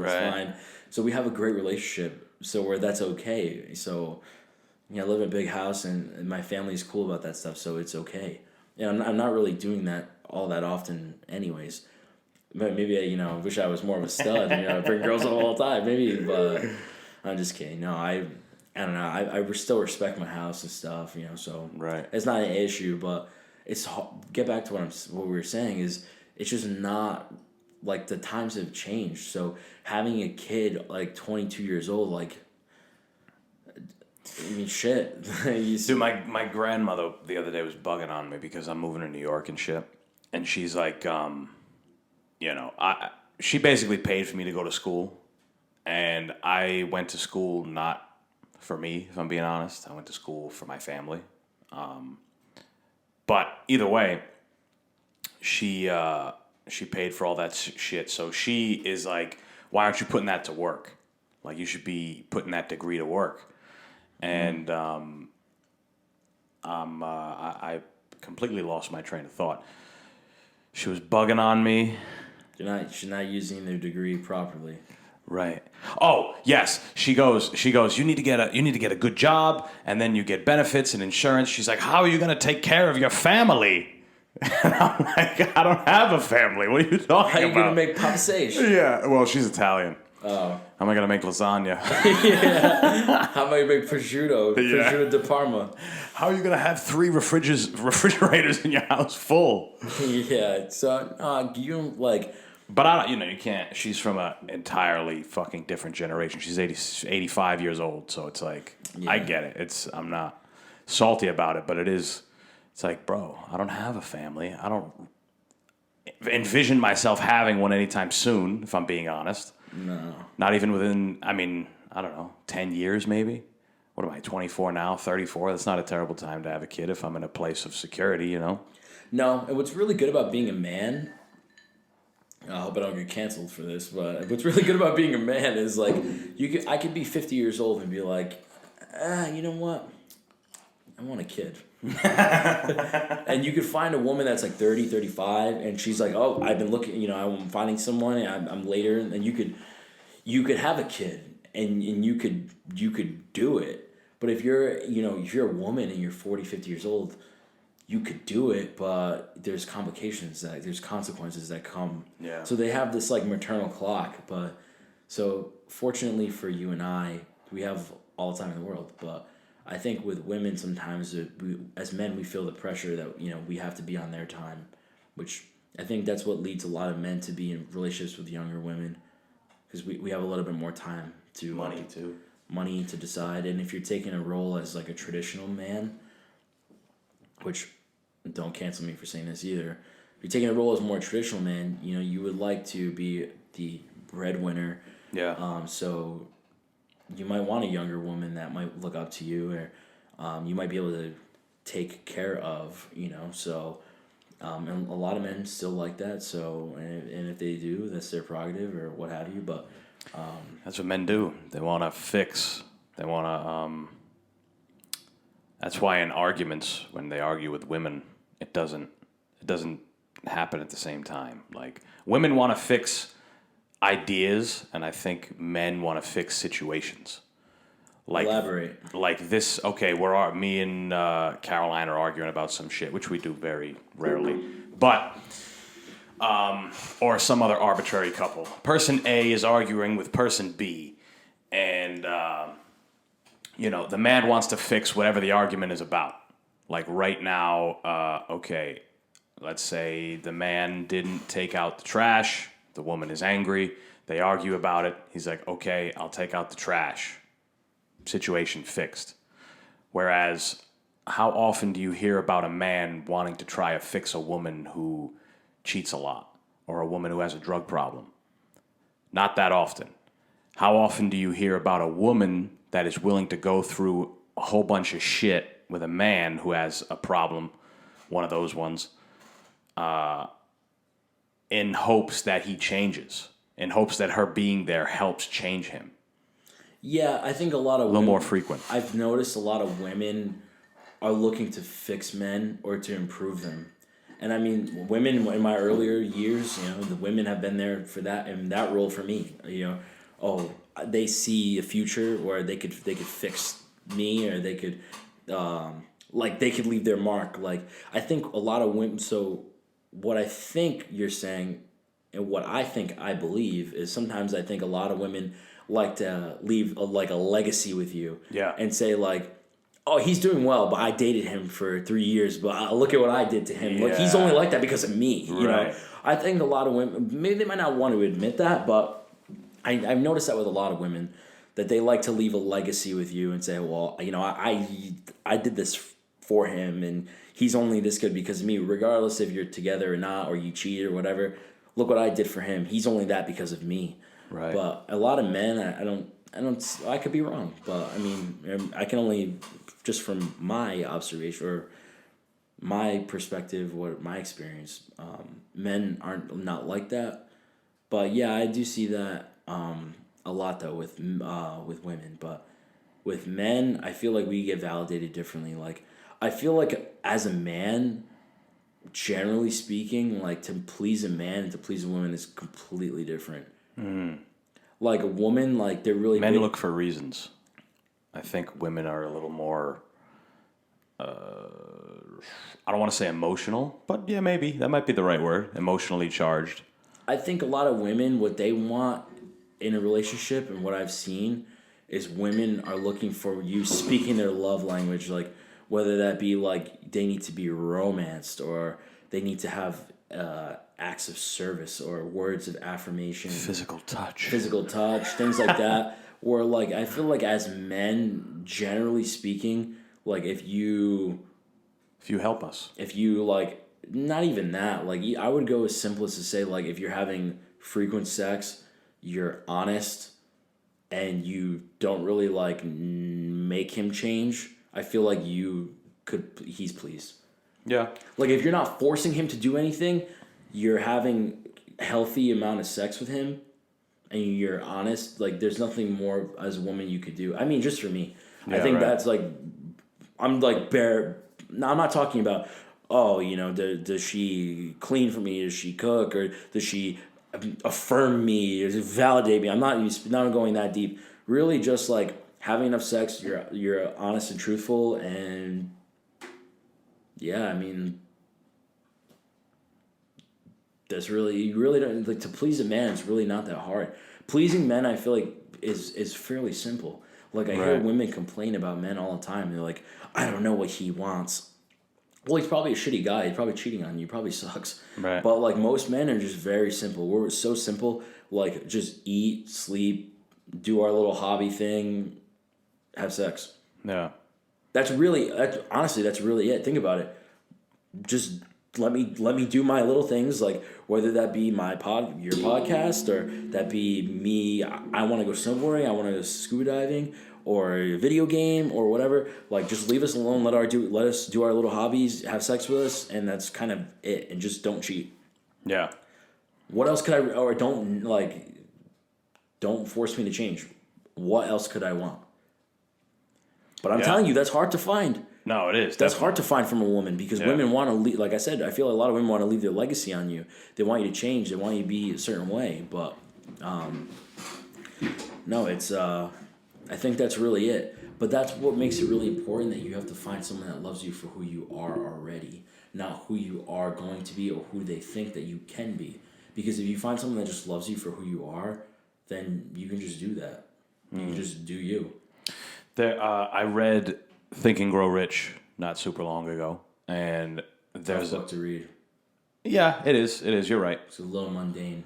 fine. So we have a great relationship. So where that's okay. So, I live in a big house and my family's cool about that stuff. So it's okay. I'm not really doing that all that often anyways. But maybe I wish I was more of a stud. I bring girls up all the time. Maybe, but I'm just kidding. No, I don't know. I still respect my house and stuff. So right. It's not an issue. But it's get back to what we were saying is it's just not like the times have changed. So having a kid like 22 years old, like. I mean, shit. Dude, my grandmother the other day was bugging on me because I'm moving to New York and shit. And she's like, she basically paid for me to go to school. And I went to school not for me, if I'm being honest. I went to school for my family. But either way, she paid for all that shit. So she is like, why aren't you putting that to work? Like, you should be putting that degree to work. And I completely lost my train of thought. She was bugging on me. She's not using their degree properly. Right. Oh, yes. She goes, you need to get a good job and then you get benefits and insurance. She's like, how are you going to take care of your family? And I'm like, I don't have a family. What are you talking about? How are you going to make pastiche? Yeah. Well, she's Italian. Oh. How am I going to make lasagna? Yeah. How am I going to make prosciutto? Yeah. Prosciutto di Parma. How are you going to have 3 refrigerators in your house full? Yeah. So, you don't like... But you can't. She's from an entirely fucking different generation. She's 85 years old, so it's like, yeah. I get it. I'm not salty about it, but it's like, bro, I don't have a family. I don't envision myself having one anytime soon, if I'm being honest. No. Not even within, I don't know, 10 years maybe? What am I, 24 now, 34? That's not a terrible time to have a kid if I'm in a place of security, No, and what's really good about being a man, I hope I don't get canceled for this, but what's really good about being a man is like, I could be 50 years old and be like, you know what? I want a kid. And you could find a woman that's like 30, 35, and she's like, oh, I've been looking, I'm finding someone, and I'm later, and you could have a kid, and you could do it. But if you're a woman and you're 40, 50 years old, you could do it, but there's there's consequences that come. Yeah. So they have this like maternal clock, but so fortunately for you and I, we have all the time in the world, but I think with women sometimes as men we feel the pressure that we have to be on their time, which I think that's what leads a lot of men to be in relationships with younger women, because we have a little bit more time to money to decide. And if you're taking a role as like a traditional man, which don't cancel me for saying this either, if you're taking a role as a more traditional man, you would like to be the breadwinner. Yeah. So you might want a younger woman that might look up to you, or you might be able to take care of, so and a lot of men still like that, so and if they do, that's their prerogative or what have you, but that's what men do. They want to fix. They want to that's why in arguments, when they argue with women, it doesn't happen at the same time. Like, women want to fix ideas, and I think men want to fix situations. Like, elaborate. Like this, okay, me and Caroline are arguing about some shit, which we do very rarely. But, or some other arbitrary couple. Person A is arguing with person B, and, the man wants to fix whatever the argument is about. Like right now, okay, let's say the man didn't take out the trash. The woman is angry. They argue about it. He's like, okay, I'll take out the trash. Situation fixed. Whereas, how often do you hear about a man wanting to try to fix a woman who cheats a lot? or a woman who has a drug problem? Not that often. How often do you hear about a woman that is willing to go through a whole bunch of shit with a man who has a problem, one of those ones, in hopes that he changes, in hopes that her being there helps change him? Yeah, I think a lot of A little more frequent. I've noticed a lot of women are looking to fix men or to improve them. And I mean, women in my earlier years, the women have been there for that in that role for me. They see a future where they could fix me, or they could they could leave their mark. Like, I think a lot of women. So what I think you're saying, and what I think I believe, is sometimes I think a lot of women like to leave a legacy with you. Yeah. And say like, oh, he's doing well, but I dated him for 3 years, but look at what I did to him. Like, he's only like that because of me. You know, I think a lot of women, maybe they might not want to admit that, but I've noticed that with a lot of women, that they like to leave a legacy with you and say, well, I did this for him, and he's only this good because of me, regardless if you're together or not, or you cheat or whatever. Look what I did for him. He's only that because of me. Right. But a lot of men, I could be wrong, but I mean, I can only, just from my observation or my perspective, what my experience, men aren't not like that. But yeah, I do see that a lot though with women. But with men, I feel like we get validated differently. Like, I feel like as a man, generally speaking, like, to please a man and to please a woman is completely different. Mm. Like, a woman, like, they're really men look for reasons. I think women are a little more, I don't want to say emotional, but yeah, maybe that might be the right word. Emotionally charged. I think a lot of women, what they want in a relationship, and what I've seen, is women are looking for you speaking their love language, like, whether that be like they need to be romanced, or they need to have acts of service or words of affirmation, physical touch, things like that. Or like, I feel like as men, generally speaking, like, if you help us, if you like, not even that, like, I would go as simple as to say, like, if you're having frequent sex, you're honest, and you don't really like make him change, I feel like he's pleased. Yeah. Like, if you're not forcing him to do anything, you're having a healthy amount of sex with him, and you're honest, like, there's nothing more as a woman you could do. I mean, just for me. Yeah, I think that's like, I'm like I'm not talking about, does she clean for me? Does she cook? Or does she affirm me? Does it validate me? I'm not going that deep. Really just like having enough sex, you're honest and truthful, and yeah, I mean, that's really, you really don't, like, to please a man, it's really not that hard. Pleasing men, I feel like, is fairly simple. Like, I hear women complain about men all the time. They're like, I don't know what he wants. Well, he's probably a shitty guy. He's probably cheating on you. He probably sucks. Right. But like, most men are just very simple. We're so simple. Like, just eat, sleep, do our little hobby thing, have sex. Yeah. Honestly, that's really it. Think about it. Just let me do my little things, like, whether that be your podcast, or that be me. I want to go snowboarding. I want to go scuba diving, or a video game, or whatever. Like, just leave us alone. Let us do our little hobbies. Have sex with us, and that's kind of it. And just don't cheat. Yeah. What else could I? Or don't force me to change. What else could I want? But I'm telling you, that's hard to find. No, it is. That's hard to find from a woman, because women want to leave. Like I said, I feel a lot of women want to leave their legacy on you. They want you to change. They want you to be a certain way. But no, it's. I think that's really it. But that's what makes it really important, that you have to find someone that loves you for who you are already, not who you are going to be or who they think that you can be. Because if you find someone that just loves you for who you are, then you can just do that. You can just do you. I read Think and Grow Rich not super long ago, and there's a book to read. Yeah, it is. It is. You're right. It's a little mundane,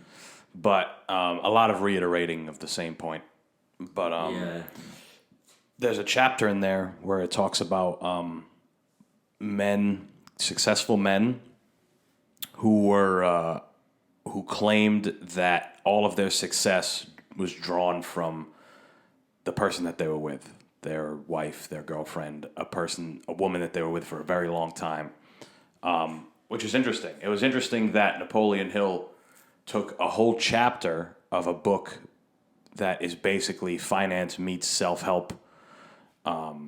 but a lot of reiterating of the same point. But there's a chapter in there where it talks about successful men who were who claimed that all of their success was drawn from the person that they were with, their wife, their girlfriend, a woman that they were with for a very long time, which is interesting. It was interesting that Napoleon Hill took a whole chapter of a book that is basically finance meets self-help. For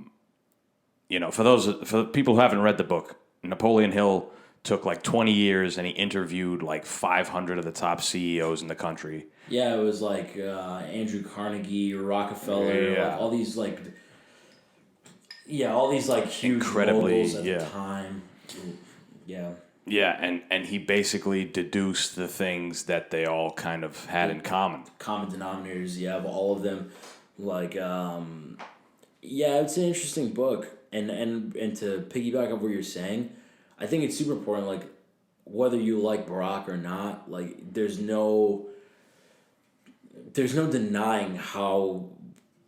people who haven't read the book, Napoleon Hill took like 20 years and he interviewed like 500 of the top CEOs in the country. Yeah, it was like Andrew Carnegie, Rockefeller, like all these huge Incredibly, moguls at the time. Yeah. Yeah, and he basically deduced the things that they all kind of had in common. Common denominators, of all of them. Like, it's an interesting book. And to piggyback on what you're saying, I think it's super important, like, whether you like Barack or not, like, there's no denying how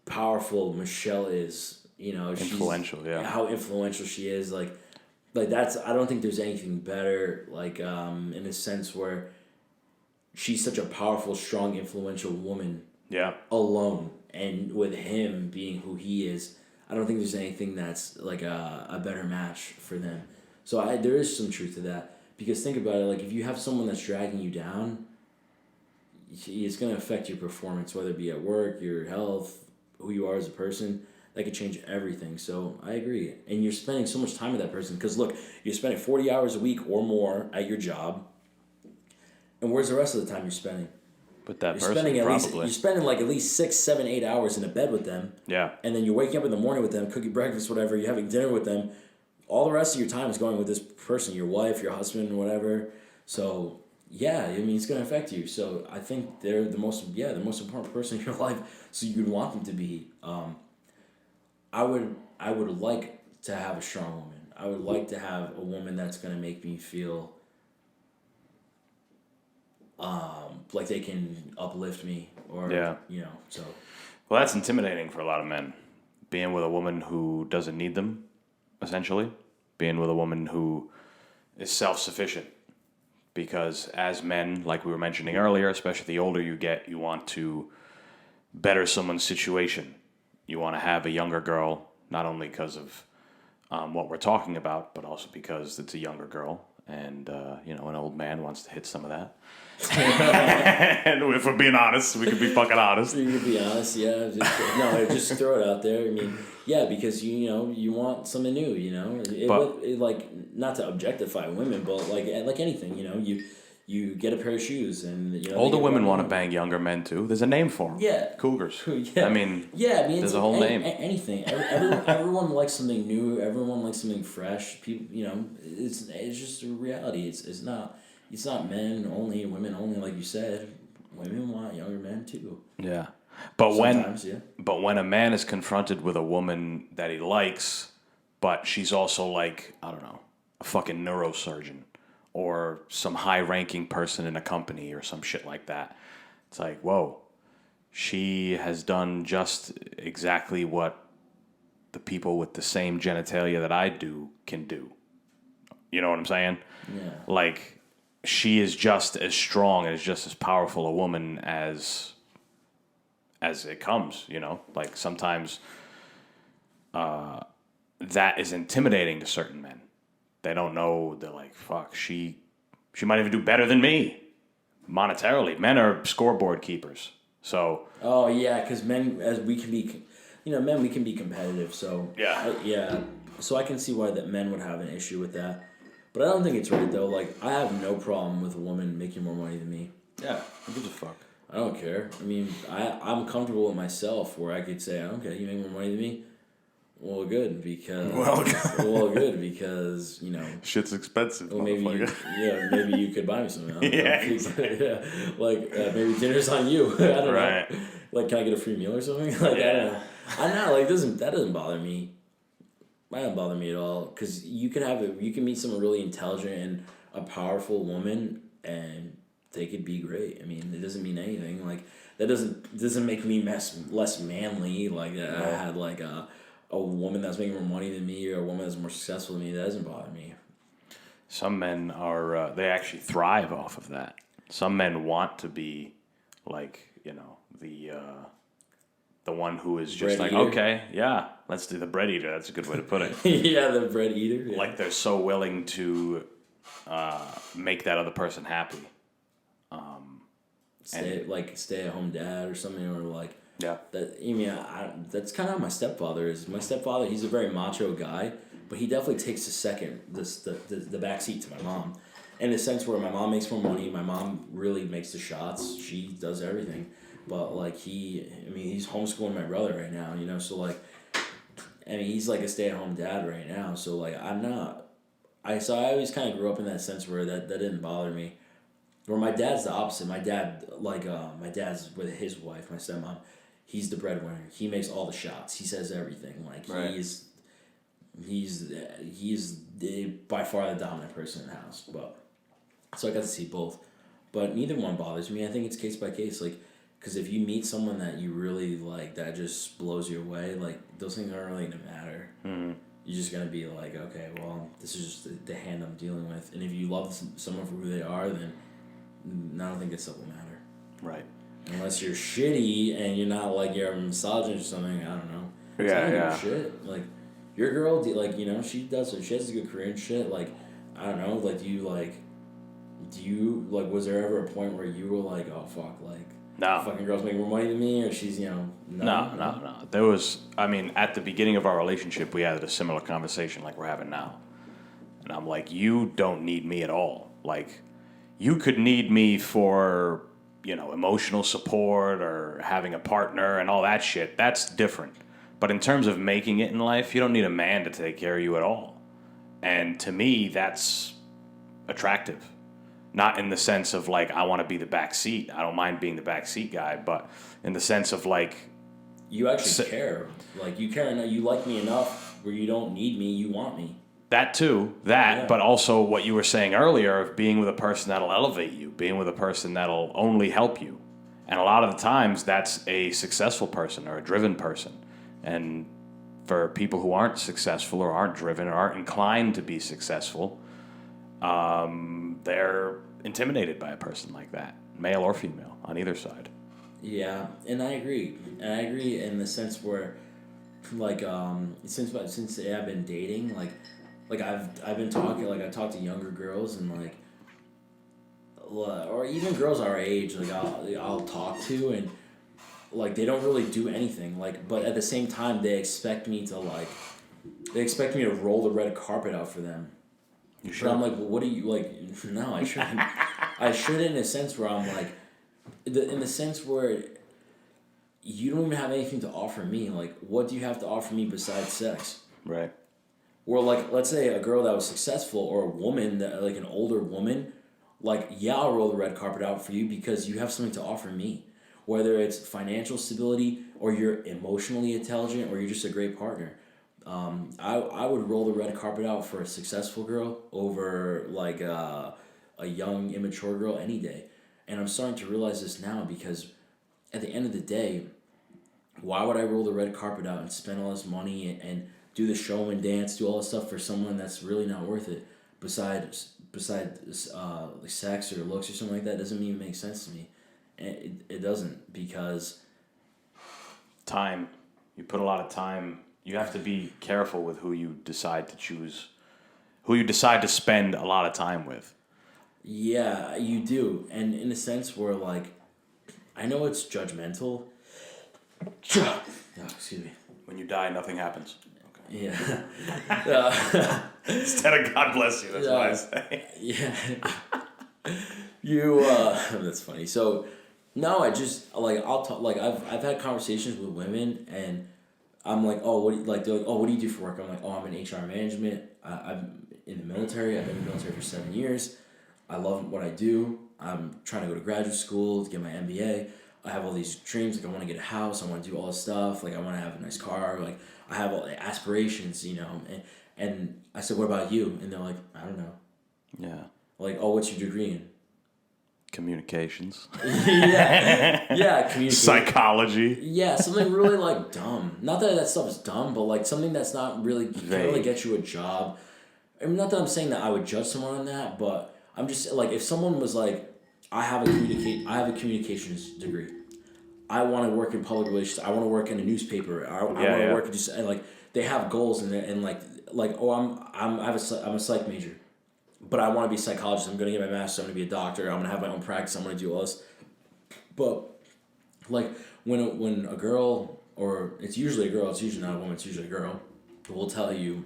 powerful Michelle is. Influential, how influential she is. Like that's, I don't think there's anything better, like, in a sense where she's such a powerful, strong, influential woman. Yeah. Alone, and with him being who he is, I don't think there's anything that's like a better match for them. So there is some truth to that, because think about it, like, if you have someone that's dragging you down, it's going to affect your performance, whether it be at work, your health, who you are as a person. That could change everything. So I agree. And you're spending so much time with that person, because look, you're spending 40 hours a week or more at your job. And where's the rest of the time you're spending? With that person, probably. You're spending like at least 6, 7, 8 hours in a bed with them. Yeah. And then you're waking up in the morning with them, cooking breakfast, whatever. You're having dinner with them. All the rest of your time is going with this person, your wife, your husband, whatever. So, it's going to affect you. So I think they're the most important person in your life. So you'd want them to be. I would like to have a strong woman. I would like to have a woman that's going to make me feel like they can uplift me, or so. Well, that's intimidating for a lot of men. Being with a woman who doesn't need them, essentially. Being with a woman who is self-sufficient. Because as men, like we were mentioning earlier, especially the older you get, you want to better someone's situation. You want to have a younger girl, not only because of what we're talking about, but also because it's a younger girl. And, an old man wants to hit some of that. And if we're being honest, we could be fucking honest. You could be honest, yeah. Just throw it out there. I mean, because, you want something new, not to objectify women, but like anything, you get a pair of shoes, and older women want to bang younger men too. There's a name for them. Yeah, cougars. Yeah. I mean, there's a whole name. Anything. Everyone likes something new. Everyone likes something fresh. People, it's just a reality. It's not men only, women only, like you said. Women want younger men too. Yeah, but when a man is confronted with a woman that he likes, but she's also like, I don't know, a fucking neurosurgeon, or some high-ranking person in a company or some shit like that. It's like, whoa, she has done just exactly what the people with the same genitalia that I do can do. You know what I'm saying? Yeah. Like, she is just as strong and is just as powerful a woman as it comes, Like, sometimes that is intimidating to certain men. They don't know. They're like, fuck, she might even do better than me monetarily. Men are scoreboard keepers. So. Oh, yeah, because men, as we can be, we can be competitive. So. Yeah. So I can see why that men would have an issue with that. But I don't think it's right, though. Like, I have no problem with a woman making more money than me. Yeah, who gives a fuck? I don't care. I mean, I'm comfortable with myself where I could say, okay, you make more money than me? Well, good, because shit's expensive. Well, maybe you could buy me something. Like maybe dinner's on you. I don't know. Like, can I get a free meal or something? Like, I don't know. I'm not like that doesn't bother me. That doesn't bother me at all, because you can meet someone really intelligent and a powerful woman, and they could be great. I mean, it doesn't mean anything. Like, that doesn't make me less manly. Like, I had like a woman that's making more money than me, or a woman that's more successful than me. That doesn't bother me. Some men are they actually thrive off of that. Some men want to be like, the one who is just Bread like, eater? okay, yeah, let's do the bread eater. That's a good way to put it. Yeah, the bread eater. Yeah. Like they're so willing to make that other person happy. Stay at home dad or something, or like Yeah. that. I mean, that's kind of how my stepfather is. My stepfather, he's a very macho guy, but he definitely takes the back seat to my mom, in a sense where my mom makes more money. My mom really makes the shots. She does everything, but like he's homeschooling my brother right now. So like, I mean, he's like a stay-at-home dad right now. So like, I'm not. I always kind of grew up in that sense where that didn't bother me. Where my dad's the opposite. My dad, my dad's with his wife, my stepmom. He's the breadwinner. He makes all the shots. He says everything. Like Right. he's by far the dominant person in the house. But so I got to see both, but neither one bothers me. I think it's case by case. Like, because if you meet someone that you really like, that just blows you away. Like those things aren't really gonna matter. Mm-hmm. You're just gonna be like, okay, well, this is just the hand I'm dealing with. And if you love someone for who they are, then I don't think that stuff will matter. Right. Unless you're shitty and you're not like you're a misogynist or something. I don't know. Yeah. Shit. Like your girl, she does. She has a good career and shit. Like I don't know. Like do you was there ever a point where you were like, oh fuck, like No. fucking girl's making more money than me, or she's No. There was, at the beginning of our relationship, we had a similar conversation like we're having now. And I'm like, you don't need me at all. Like, you could need me for, emotional support or having a partner and all that shit. That's different. But in terms of making it in life, you don't need a man to take care of you at all. And to me, that's attractive. Not in the sense of, like, I want to be the back seat. I don't mind being the back seat guy, but in the sense of, like... You actually care. Like, you care enough. You like me enough where you don't need me, you want me. That too. Yeah. But also what you were saying earlier of being with a person that'll elevate you, being with a person that'll only help you. And a lot of the times, that's a successful person or a driven person. And for people who aren't successful or aren't driven or aren't inclined to be successful... they're intimidated by a person like that, male or female, on either side. Yeah, and I agree. And I agree in the sense where, like, since I've been dating, like I've been talking, like I talk to younger girls and like, or even girls our age, like I'll talk to, and like they don't really do anything, like, but at the same time they expect me to roll the red carpet out for them. You sure? But I'm like, well, what do you like? No, I shouldn't. I shouldn't, in a sense where I'm like, in the sense where you don't even have anything to offer me. Like, what do you have to offer me besides sex? Right. Or like, let's say a girl that was successful, or a woman that, like an older woman, like, yeah, I'll roll the red carpet out for you because you have something to offer me. Whether it's financial stability, or you're emotionally intelligent, or you're just a great partner. I would roll the red carpet out for a successful girl over like a young, immature girl any day. And I'm starting to realize this now, because at the end of the day, why would I roll the red carpet out and spend all this money and do the show and dance, do all this stuff for someone that's really not worth it? Besides like sex or looks or something like that, doesn't even make sense to me. And it doesn't, because Time. You put a lot of time. You have to be careful with who you decide to choose, who you decide to spend a lot of time with. Yeah, you do. And in a sense where, like, I know it's judgmental. Oh, excuse me. When you die, nothing happens. Okay. Yeah. Instead of God bless you, that's what I say. Yeah. That's funny. So, no, I just, like, I'll talk, like, I've had conversations with women, and I'm like, oh, they're like, oh, what do you do for work? I'm like, oh, I'm in HR management. I'm in the military. I've been in the military for 7 years. I love what I do. I'm trying to go to graduate school to get my MBA. I have all these dreams. Like, I want to get a house. I want to do all this stuff. Like, I want to have a nice car. Like, I have all the aspirations, And I said, what about you? And they're like, I don't know. Yeah. Like, oh, what's your degree in? Communications. Yeah, communication. Psychology. Yeah, something really, like, dumb. Not that stuff is dumb, but, like, something that's not really, can't really get you a job. I mean, not that I'm saying that I would judge someone on that, but I'm just, like, if someone was like, I have a communications degree. I want to work in public relations. I want to work in a newspaper. I want to work just and like they have goals and like oh I'm a psych major, but I want to be a psychologist. I'm gonna get my master's. I'm gonna be a doctor. I'm gonna have my own practice. I'm gonna do all this. But like when a girl, or it's usually a girl, it's usually not a woman, it's usually a girl, will tell you,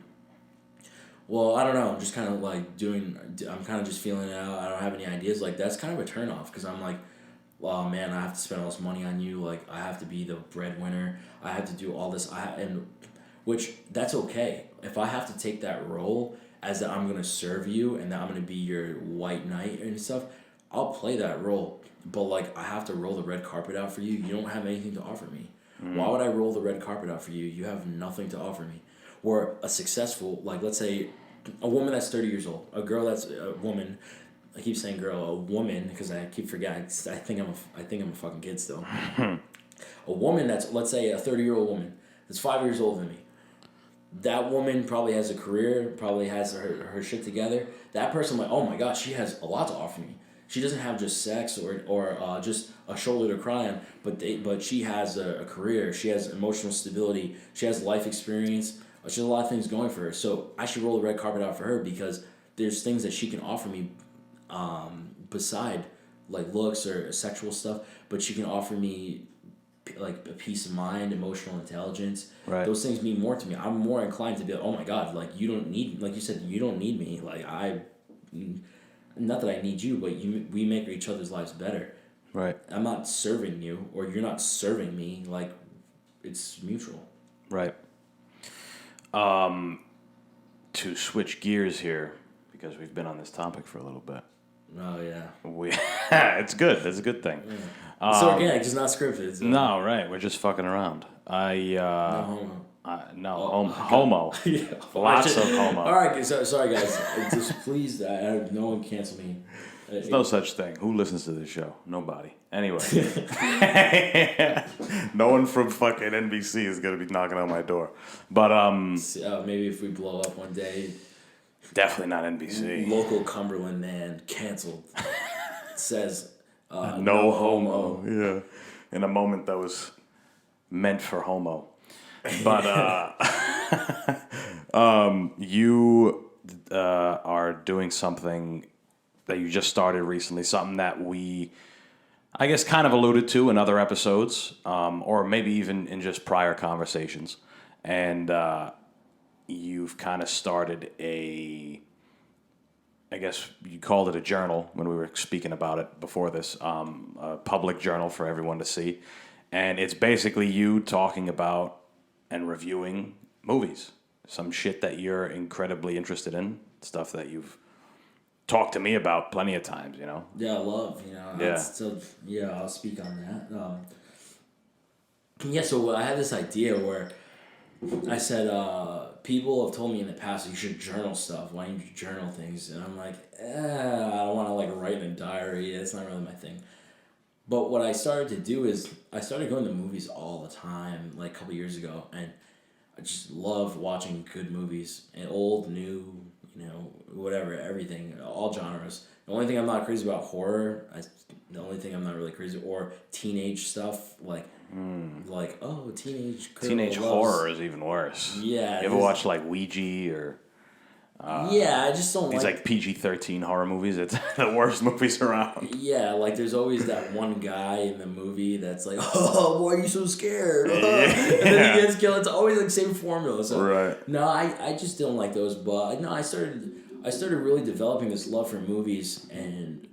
well, I don't know, I'm just kind of like I'm kind of just feeling it out. I don't have any ideas. Like that's kind of a turnoff because I'm like, well, man, I have to spend all this money on you. Like I have to be the breadwinner. I have to do all this. Which that's okay. If I have to take that role as that I'm gonna serve you and that I'm gonna be your white knight and stuff, I'll play that role. But like I have to roll the red carpet out for you. You don't have anything to offer me. Why would I roll the red carpet out for you? You have nothing to offer me. Or a successful, like let's say, a woman that's 30 years old, a girl that's a woman. I keep saying girl, a woman because I keep forgetting. I think I'm a fucking kid still. A woman that's, let's say, a 30-year-old woman that's 5 years older than me. That woman probably has a career, probably has her shit together. That person, like, oh my god, she has a lot to offer me. She doesn't have just sex or just a shoulder to cry on, but she has a career. She has emotional stability. She has life experience. She has a lot of things going for her. So I should roll the red carpet out for her because there's things that she can offer me beside like looks or sexual stuff, but she can offer me like a peace of mind, emotional intelligence. Right. Those things mean more to me. I'm more inclined to be like, oh my god, like you don't need, like you said, you don't need me. Like not that I need you, but we make each other's lives better. Right. I'm not serving you, or you're not serving me. Like, it's mutual. Right. To switch gears here, because we've been on this topic for a little bit. Oh yeah. It's good. That's a good thing. Yeah. It's organic. It's not scripted. So. No, right. We're just fucking around. No homo. Homo. Yeah. Lots of homo. All right, sorry guys. Just please, no one cancel me. There's no such thing. Who listens to this show? Nobody. Anyway. No one from fucking NBC is going to be knocking on my door. But, maybe if we blow up one day. Definitely not NBC. Local Cumberland man canceled. Says, no homo. Yeah. In a moment that was meant for homo. But, you are doing something that you just started recently, something that we, I guess, kind of alluded to in other episodes, or maybe even in just prior conversations. And you've kind of started I guess you called it a journal when we were speaking about it before this, a public journal for everyone to see. And it's basically you talking about and reviewing movies, some shit that you're incredibly interested in, stuff that you've talked to me about plenty of times, you know? Yeah, I love, Yeah. So, yeah, I'll speak on that. So I had this idea where I said, people have told me in the past that you should journal stuff. Why don't you journal things? And I'm like, I don't want to like write in a diary. It's not really my thing. But what I started to do is I started going to movies all the time, like a couple years ago, and I just love watching good movies, and old, new, whatever, everything, all genres. The only thing I'm not crazy about horror. The only thing I'm not really crazy, or teenage stuff, like Teenage horror is even worse. Yeah. You ever watch like Ouija or? I just don't these like PG-13 horror movies. It's the worst movies around. Yeah, like there's always that one guy in the movie that's like, oh, why are you so scared? And then he gets killed. It's always like same formula. So right. No, I just don't like those. But no, I started really developing this love for movies, and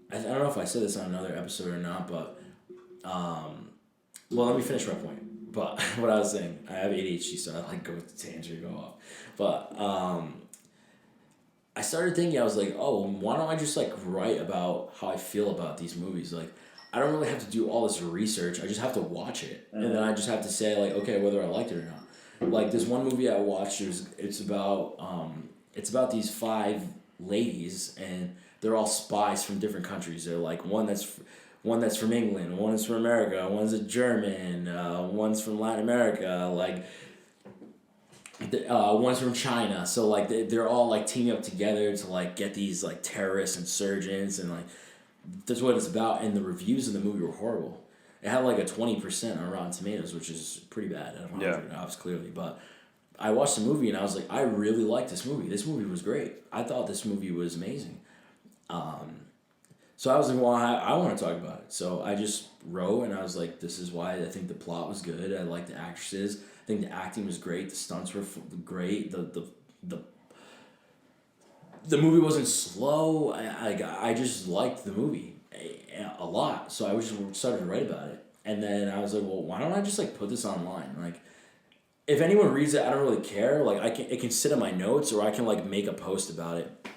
I don't know if I said this on another episode or not, but well, let me finish my point. But what I was saying, I have ADHD, so I like go with the tangent, go off. But I started thinking, I was like, oh, why don't I just like write about how I feel about these movies? Like, I don't really have to do all this research. I just have to watch it, and then I just have to say like, okay, whether I liked it or not. Like this one movie I watched, it's about these 5 ladies, and they're all spies from different countries. They're like one that's from England, one is from America, one's a German, one's from Latin America, like one's from China. So like they're all like teaming up together to like get these like terrorist insurgents, and like that's what it's about, and the reviews of the movie were horrible. It had like a 20% on Rotten Tomatoes, which is pretty bad. I don't know, clearly, but I watched the movie and I was like, I really liked this movie. This movie was great. I thought this movie was amazing. So I was like, well, I want to talk about it. So I just wrote and I was like, this is why I think the plot was good. I liked the actresses. I think the acting was great. The stunts were great. The movie wasn't slow. I just liked the movie a lot. So I just started to write about it. And then I was like, well, why don't I just like put this online? Like, if anyone reads it, I don't really care. Like, it can sit in my notes, or I can like make a post about it.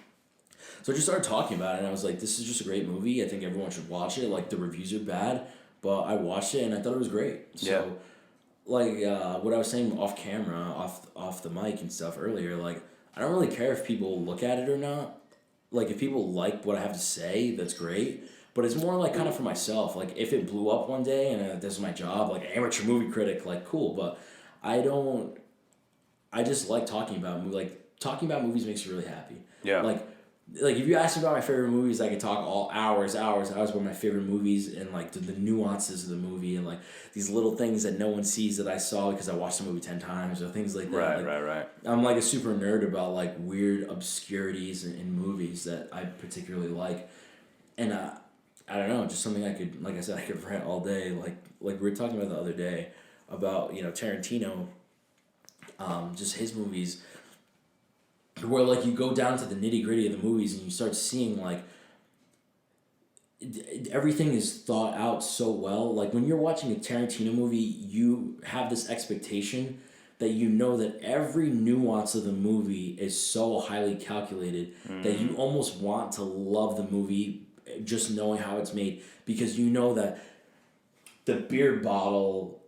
So I just started talking about it, and I was like, this is just a great movie. I think everyone should watch it. Like, the reviews are bad, but I watched it, and I thought it was great. So, like, what I was saying off camera, off the mic and stuff earlier, like, I don't really care if people look at it or not. Like, if people like what I have to say, that's great. But it's more like kind of for myself. Like, if it blew up one day, and this is my job, like, amateur movie critic, like, cool. But I just like talking about movies. Like, talking about movies makes me really happy. Yeah. Like if you ask me about my favorite movies, I could talk all hours about my favorite movies and like the nuances of the movie and like these little things that no one sees that I saw because I watched the movie 10 times or things like that. Right. I'm like a super nerd about like weird obscurities in movies that I particularly like, and I don't know, just something I could, like I said, I could rant all day. Like we were talking about the other day about Tarantino, just his movies. Where like you go down to the nitty gritty of the movies and you start seeing like everything is thought out so well. Like when you're watching a Tarantino movie, you have this expectation that that every nuance of the movie is so highly calculated that you almost want to love the movie just knowing how it's made, because you know that the beer bottle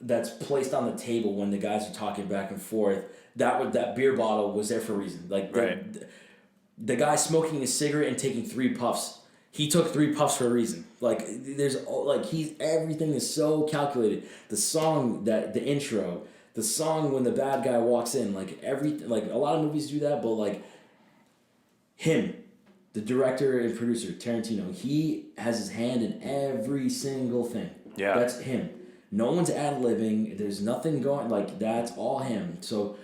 that's placed on the table when the guys are talking back and forth, that beer bottle was there for a reason. Like the guy smoking a cigarette and taking 3 puffs, he took 3 puffs for a reason. Like everything is so calculated. The song, the intro, the song when the bad guy walks in, like a lot of movies do that, but like him, the director and producer Tarantino, he has his hand in every single thing. Yeah, that's him. No one's ad-libbing. There's nothing going, like, that's all him. So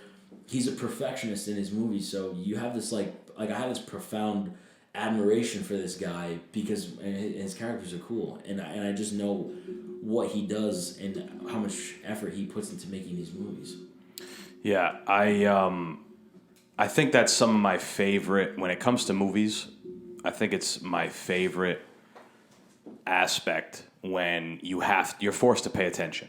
he's a perfectionist in his movies. So you have this, like I have this profound admiration for this guy because his characters are cool. And I just know what he does and how much effort he puts into making these movies. Yeah, I think that's some of my favorite, when it comes to movies, I think it's my favorite aspect when you're forced to pay attention.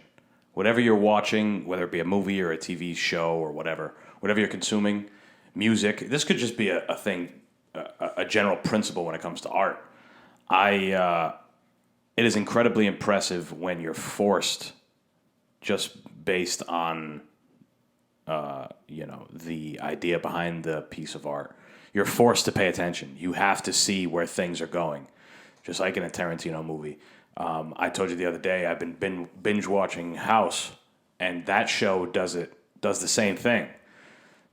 Whatever you're watching, whether it be a movie or a TV show or whatever you're consuming, music, this could just be a thing, a general principle when it comes to art. It is incredibly impressive when you're forced, just based on the idea behind the piece of art. You're forced to pay attention. You have to see where things are going, just like in a Tarantino movie. I told you the other day I've been binge watching House, and that show does the same thing,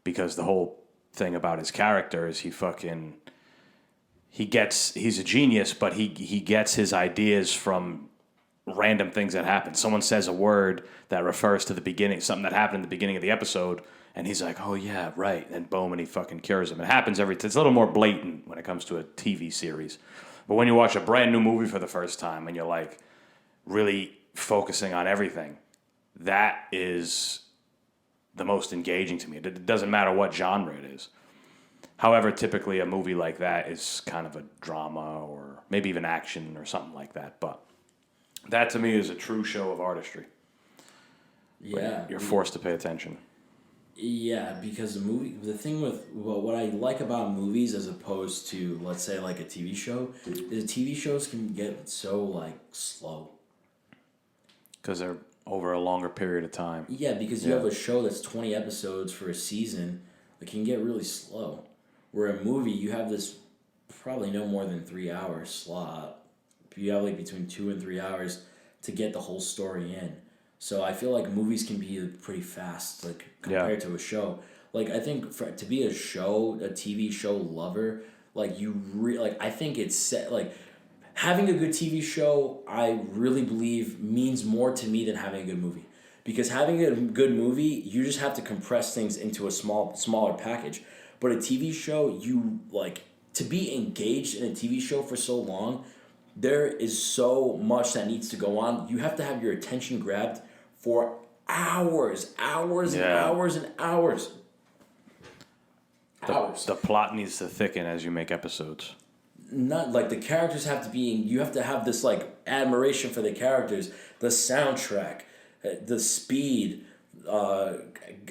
because the whole thing about his character is he's a genius, but he gets his ideas from random things that happen. Someone says a word that refers to the beginning, something that happened in the beginning of the episode, and he's like, oh yeah, right, and boom, and he fucking cures him. It happens it's a little more blatant when it comes to a TV series. But when you watch a brand new movie for the first time and you're like really focusing on everything, that is the most engaging to me. It doesn't matter what genre it is. However, typically a movie like that is kind of a drama or maybe even action or something like that. But that to me is a true show of artistry. Yeah. You're forced to pay attention. Yeah, because the thing with what I like about movies as opposed to, let's say, like a TV show, is TV shows can get so, like, slow. Because they're over a longer period of time. Yeah, because you have a show that's 20 episodes for a season, it can get really slow. Where a movie, you have this probably no more than 3 hour slot. You have, like, between 2 and 3 hours to get the whole story in. So I feel like movies can be pretty fast, like, compared to a show. Like, I think to be a TV show lover, like, I think it's set, like, having a good TV show, I really believe, means more to me than having a good movie. Because having a good movie, you just have to compress things into a smaller package. But a TV show, to be engaged in a TV show for so long, there is so much that needs to go on. You have to have your attention grabbed for hours and hours and hours. The plot needs to thicken as you make episodes. Not like the characters have to be. You have to have this like admiration for the characters, the soundtrack, the speed.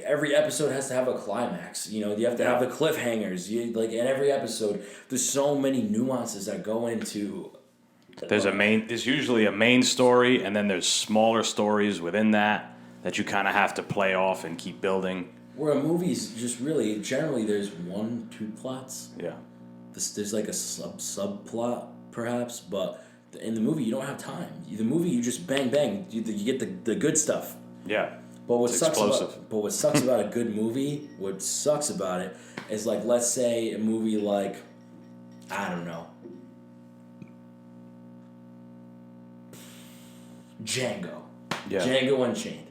Every episode has to have a climax. You have to have the cliffhangers. In every episode, there's so many nuances that go into. There's usually a main story, and then there's smaller stories within that you kind of have to play off and keep building. Where a movie's just really generally there's 1-2 plots. Yeah. There's like a subplot perhaps, but in the movie you don't have time. The movie you just bang. You get the good stuff. Yeah. But what sucks about a good movie, what sucks about it is like, let's say a movie like, I don't know, Django. Yeah. Django Unchained.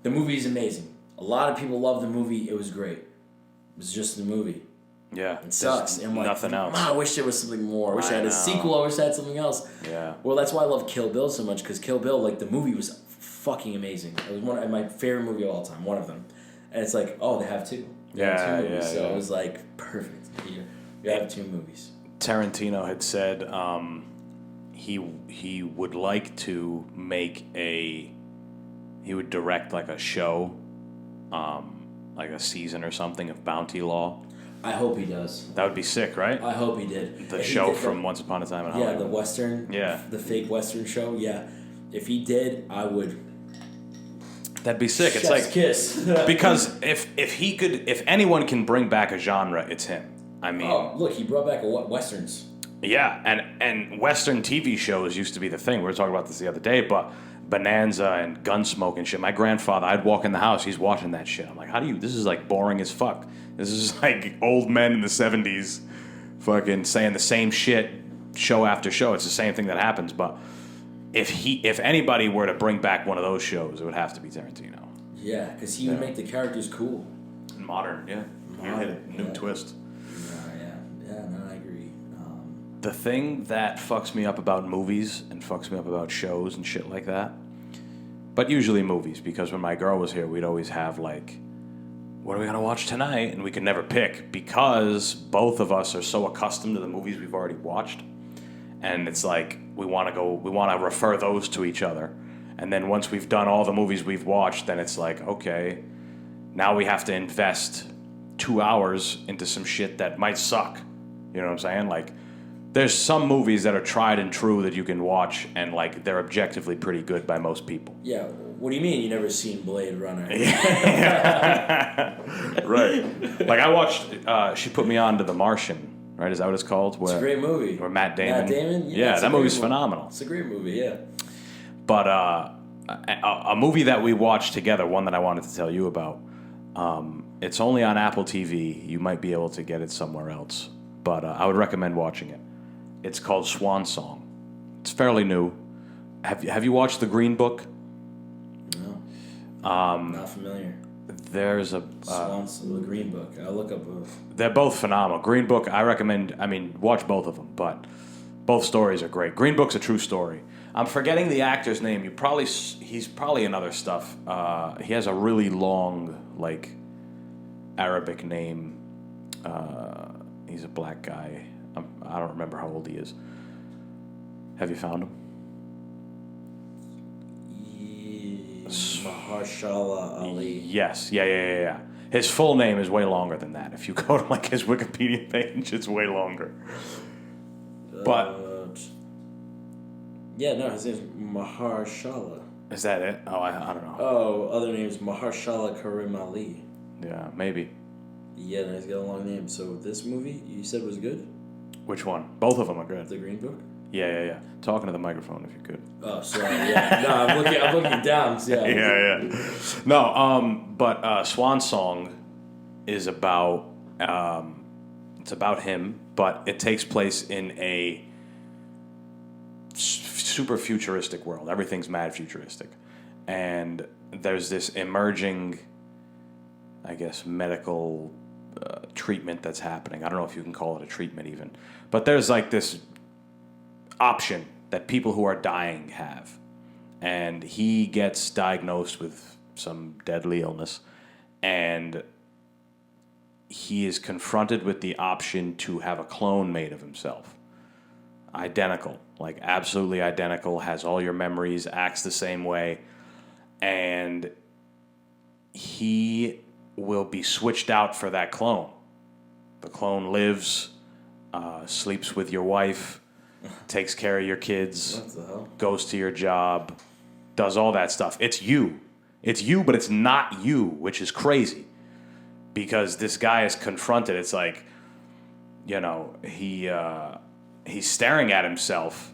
The movie's amazing. A lot of people love the movie. It was great. It was just the movie. Yeah. It sucks. And nothing else. I wish there was something more. I wish I had a sequel. I wish I had something else. Yeah. Well, that's why I love Kill Bill so much, because Kill Bill, like, the movie was fucking amazing. It was one of my favorite movie of all time, one of them. And it's like, oh, they have two. They have two movies. So it was like, perfect. You have two movies. Tarantino had said he would like to make he would direct like a show, like a season or something of Bounty Law. I hope he does. That would be sick, right? I hope he did. The show from Once Upon a Time in Hollywood. Yeah, the Western. Yeah. The fake Western show. Yeah. If he did, I would. That'd be sick. Chef's It's like kiss. because if anyone can bring back a genre, it's him. I mean, look, he brought back Westerns. Yeah, and Western TV shows used to be the thing. We were talking about this the other day, but Bonanza and Gunsmoke and shit. My grandfather, I'd walk in the house, he's watching that shit. I'm like, this is like boring as fuck. This is like old men in the 70s fucking saying the same shit show after show. It's the same thing that happens, but if anybody were to bring back one of those shows, it would have to be Tarantino. Yeah, because he would make the characters cool. Modern, yeah. Modern, New twist. No, I agree. The thing that fucks me up about movies and fucks me up about shows and shit like that, but usually movies, because when my girl was here, we'd always have like, what are we going to watch tonight? And we could never pick because both of us are so accustomed to the movies we've already watched. And it's like, we want to refer those to each other. And then once we've done all the movies we've watched, then it's like, okay, now we have to invest 2 hours into some shit that might suck. You know what I'm saying? Like, there's some movies that are tried and true that you can watch, and like they're objectively pretty good by most people. Yeah. What do you mean you never seen Blade Runner? Right. Like I watched. She put me on to The Martian. Right? Is that what it's called? It's a great movie. Where Matt Damon. Matt Damon. Yeah, that movie's phenomenal. It's a great movie. Yeah. But a movie that we watched together, one that I wanted to tell you about. It's only on Apple TV. You might be able to get it somewhere else, but I would recommend watching it. It's called Swan Song. It's fairly new. Have you watched The Green Book? No. Not familiar. There's a The Green Book. I'll look up both. They're both phenomenal. Green Book, I recommend. I mean, watch both of them, but both stories are great. Green Book's a true story. I'm forgetting the actor's name. He's probably in other stuff. He has a really long, like, Arabic name. He's a black guy. I don't remember how old he is. Have you found him? Mahershala Ali. Yes. Yeah. His full name is way longer than that. If you go to like his Wikipedia page, it's way longer. But yeah, no, his name's Mahershala. Is that it? Oh, I don't know. Oh, other name's Mahershala Karim Ali. Yeah, maybe. Yeah, no, he's got a long name. So this movie you said was good? Which one? Both of them are good. The Green Book? Yeah. Talking to the microphone if you could. Oh, sorry. Yeah. No, I'm looking down. Yeah. Yeah. No, but Swan Song is about it's about him, but it takes place in super futuristic world. Everything's mad futuristic. And there's this emerging, I guess, medical treatment that's happening. I don't know if you can call it a treatment even. But there's like this option that people who are dying have. And he gets diagnosed with some deadly illness. And he is confronted with the option to have a clone made of himself. Identical. Like absolutely identical. Has all your memories. Acts the same way. And he will be switched out for that clone. The clone lives, sleeps with your wife, takes care of your kids, What the hell? goes to your job, does all that stuff. It's you. It's you, but it's not you, which is crazy. Because this guy is confronted. It's like, you know, he's staring at himself.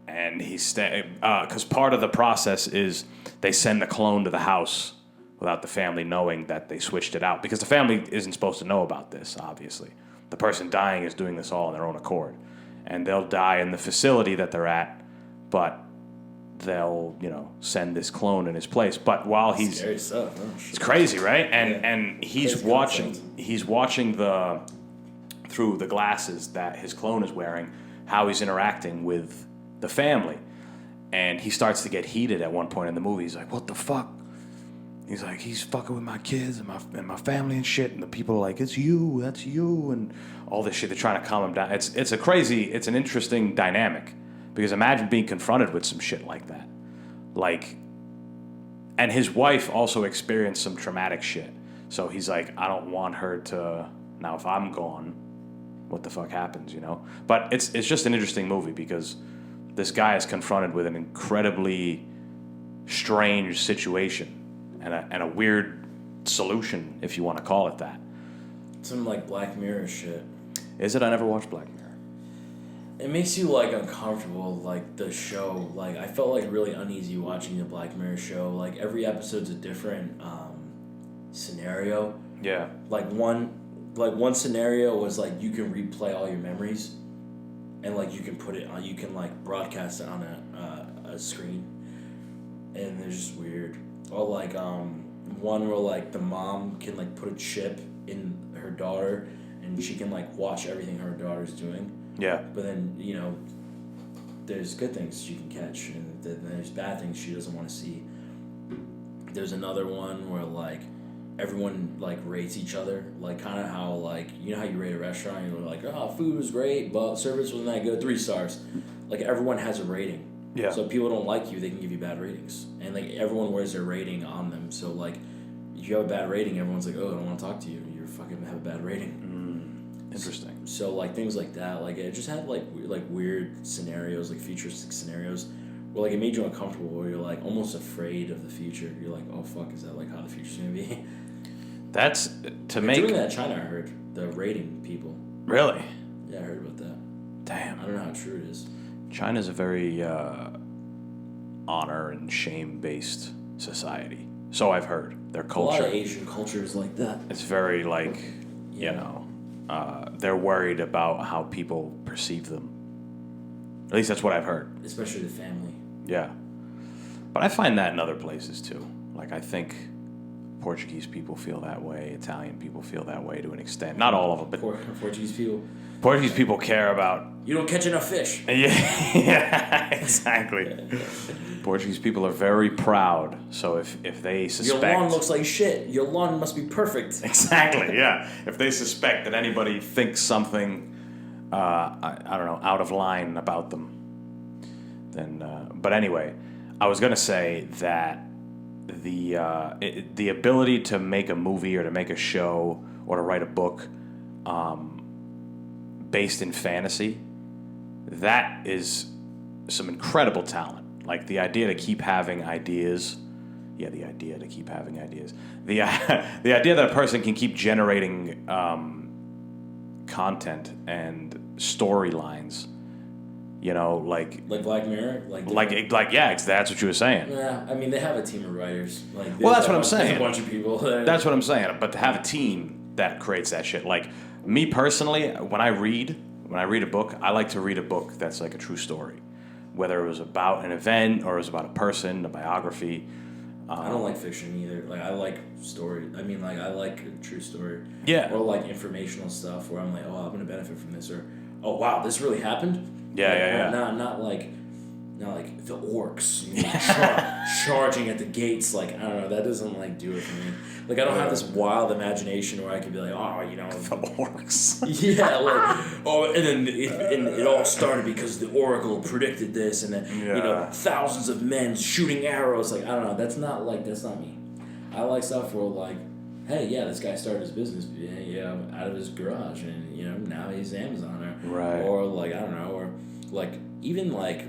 And he's because part of the process is they send the clone to the house without the family knowing that they switched it out. Because the family isn't supposed to know about this, obviously. The person dying is doing this all on their own accord. And they'll die in the facility that they're at, but they'll, you know, send this clone in his place. But while he's... Scary stuff. Oh, it's crazy, right? And Yeah. and he's Crazy watching concept. he's watching through the glasses that his clone is wearing, how he's interacting with the family. And he starts to get heated at one point in the movie. He's like, what the fuck? He's like, he's fucking with my kids and my family and shit. And the people are like, it's you, that's you, and all this shit. They're trying to calm him down. It's an interesting dynamic. Because imagine being confronted with some shit like that. Like, and his wife also experienced some traumatic shit. So he's like, I don't want her to, now if I'm gone, what the fuck happens, you know? But it's just an interesting movie because this guy is confronted with an incredibly strange situation and a weird solution, if you want to call it that. Some like Black Mirror shit. Is it? I never watched Black Mirror. It makes you like uncomfortable, like the show. Like I felt like really uneasy watching the Black Mirror show. Like every episode's a different scenario. Yeah. Like one scenario was like you can replay all your memories, and like you can put it on. You can like broadcast it on a screen, and they're just weird. Or like one where like the mom can like put a chip in her daughter, and she can like watch everything her daughter's doing. Yeah. But then, you know, there's good things she can catch, and then there's bad things she doesn't want to see. There's another one where, like, everyone, like, rates each other. Like, kind of how, like, you know how you rate a restaurant? You're like, oh, food was great, but service wasn't that good. 3 stars. Like, everyone has a rating. Yeah. So if people don't like you, they can give you bad ratings. And, like, everyone wears their rating on them. So, like, if you have a bad rating, everyone's like, oh, I don't want to talk to you. You're fucking have a bad rating. Interesting. So like things like that, like it just had like weird scenarios, like futuristic scenarios, where like it made you uncomfortable, where you're like almost afraid of the future. You're like, oh fuck, is that like how the future's gonna be? That's to They're make. doing that in China, I heard. The rating people. Really? Yeah, I heard about that. Damn. I don't know how true it is. China's a very honor and shame based society. So I've heard. Their A lot culture. of Asian cultures like that. It's very like, Yeah. you know, they're worried about how people perceive them. At least that's what I've heard. Especially the family. Yeah. But I find that in other places too. Like I think Portuguese people feel that way. Italian people feel that way to an extent. Not all of them, but Portuguese people. Portuguese people care about. You don't catch enough fish. Yeah, exactly. Portuguese people are very proud. So if they suspect. Your lawn looks like shit. Your lawn must be perfect. Exactly, yeah. If they suspect that anybody thinks something, I don't know, out of line about them, then. But anyway, I was gonna say that the ability to make a movie or to make a show or to write a book, based in fantasy, that is some incredible talent. Like the idea to keep having ideas. Yeah, the idea to keep having ideas. The idea that a person can keep generating content and storylines. You know, like Black Mirror, yeah, that's what you were saying. Yeah, I mean they have a team of writers. Like Well, that's what I'm there's saying. a bunch of people. That's what I'm saying. But to have a team that creates that shit, like me personally, when I read, when I read a book, I like to read a book that's like a true story, whether it was about an event or it was about a person, a biography. I don't like fiction either. Like, I like story. I mean, like, I like a true story. Yeah. Or like informational stuff where I'm like, oh, I'm gonna benefit from this, or oh wow, this really happened. Yeah, like, yeah. Not like the orcs charging at the gates. Like, I don't know, that doesn't like do it for me. Like, I don't have this wild imagination where I could be like, oh, you know, The orcs. yeah, like, oh, and then it all started because the oracle predicted this, and then you know, thousands of men shooting arrows. Like, I don't know, that's not me. I like stuff where like, hey, yeah, this guy started his business, out of his garage, and you know, now he's Amazon, or like, I don't know, or like even like,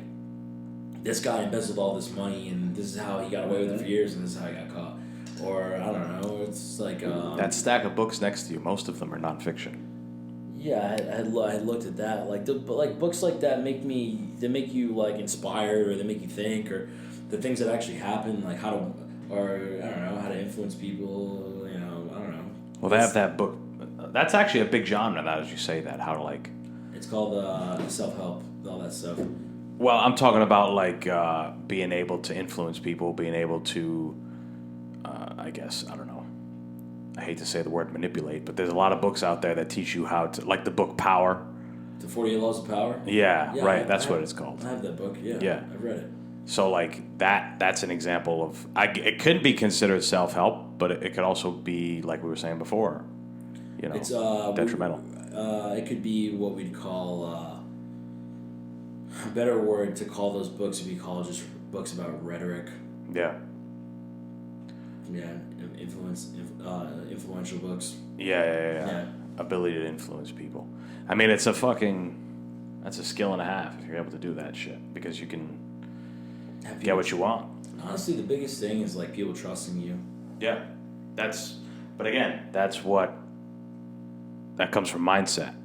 this guy embezzled all this money, and this is how he got away with it for years, and this is how he got caught. Or, I don't know, it's like... that stack of books next to you, most of them are nonfiction. Yeah, I looked at that. Like, but like books like that make you like inspired, or they make you think, or the things that actually happen, like how to, or I don't know, how to influence people, you know, I don't know. Well, they have that book. That's actually a big genre, now as you say that, how to like... It's called self-help, all that stuff. Well, I'm talking about like being able to influence people, being able to, I guess, I don't know. I hate to say the word manipulate, but there's a lot of books out there that teach you how to, like the book Power. The 48 Laws of Power? Yeah, right. That's what it's called. I have that book, yeah. Yeah. I've read it. So like that's an example of, it could be considered self-help, but it could also be, like we were saying before, you know, it's, detrimental. It could be what we'd call... a better word to call those books would be called just books about rhetoric. Yeah. Yeah, influential books. Yeah. Ability to influence people. I mean, that's a skill and a half if you're able to do that shit, because you can get what you want. Honestly, the biggest thing is like people trusting you. Yeah. But again, that comes from mindset.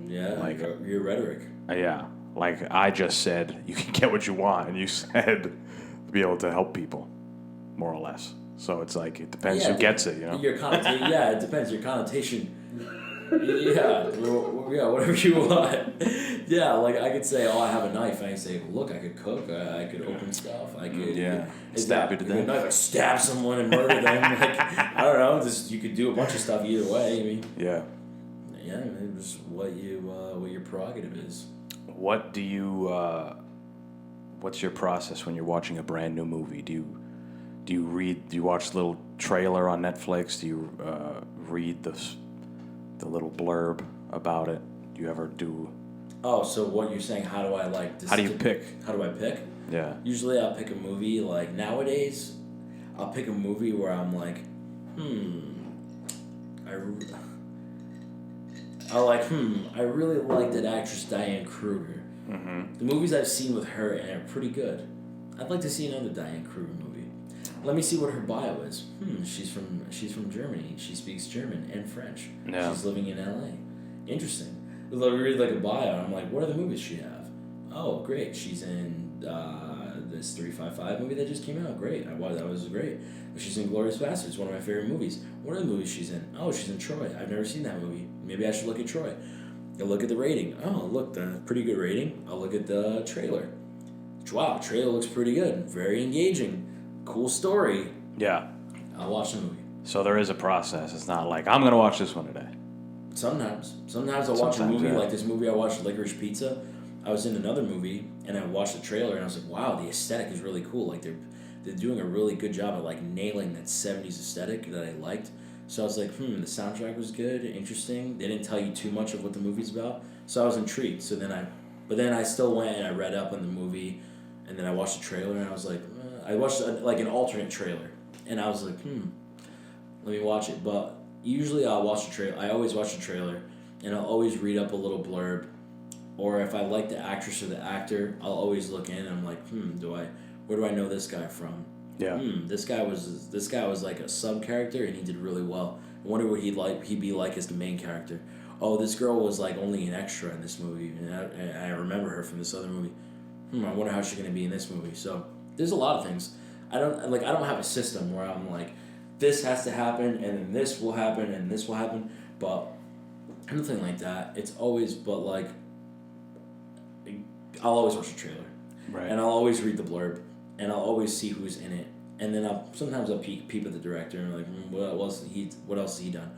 Yeah, like your rhetoric. Yeah. Like I just said, you can get what you want, and you said to be able to help people, more or less. So it's like, it depends who gets it, you know? Your connotation, yeah, it depends. Your connotation, yeah, whatever you want. Yeah, like I could say, oh, I have a knife. And I could say, look, I could cook. I could open stuff. I could stab you to death. I could stab someone and murder them. Like, I don't know. You could do a bunch of stuff either way. I mean, yeah, it's what your prerogative is. What do you? What's your process when you're watching a brand new movie? Do you watch the little trailer on Netflix? Do you read the little blurb about it? Do you ever do? Oh, so what you're saying? How do I like? How do you pick? How do I pick? Yeah. Usually, I'll pick a movie. Like nowadays, I'll pick a movie where I'm like, I really like that actress Diane Kruger. Mm-hmm. The movies I've seen with her are pretty good. I'd like to see another Diane Kruger movie. Let me see what her bio is. She's from Germany. She speaks German and French. Yeah. She's living in LA. Interesting. I read like a bio, and I'm like, what are the movies she have? Oh, great. She's in this 355 movie that just came out. Great. That was great. She's in Glorious Bastards, one of my favorite movies. What are the movies she's in? Oh, she's in Troy. I've never seen that movie. Maybe I should look at Troy. I'll look at the rating. Oh, look, the pretty good rating. I'll look at the trailer. Wow, trailer looks pretty good. Very engaging. Cool story. Yeah. I'll watch the movie. So there is a process. It's not like, I'm going to watch this one today. Sometimes I'll watch a movie, like this movie I watched, Licorice Pizza. I was in another movie, and I watched the trailer, and I was like, wow, the aesthetic is really cool. Like, they're doing a really good job at, like, nailing that 70s aesthetic that I liked. So I was like, the soundtrack was good, interesting. They didn't tell you too much of what the movie's about. So I was intrigued. But then I still went and I read up on the movie, and then I watched the trailer, and I was like, I watched, like, an alternate trailer. And I was like, let me watch it. But usually I always watch the trailer, and I'll always read up a little blurb. Or if I like the actress or the actor, I'll always look in and I'm like, where do I know this guy from? Yeah. This guy was like a sub character, and he did really well. I wonder what he'd be like as the main character. Oh, this girl was like only an extra in this movie, and I remember her from this other movie. I wonder how she's gonna be in this movie. So there's a lot of things. I don't have a system where I'm like, this has to happen, and then this will happen, and this will happen. But nothing like that. It's always, but like, I'll always watch the trailer. Right. And I'll always read the blurb. And I'll always see who's in it. And then sometimes I'll peep at the director and like, what else has he done?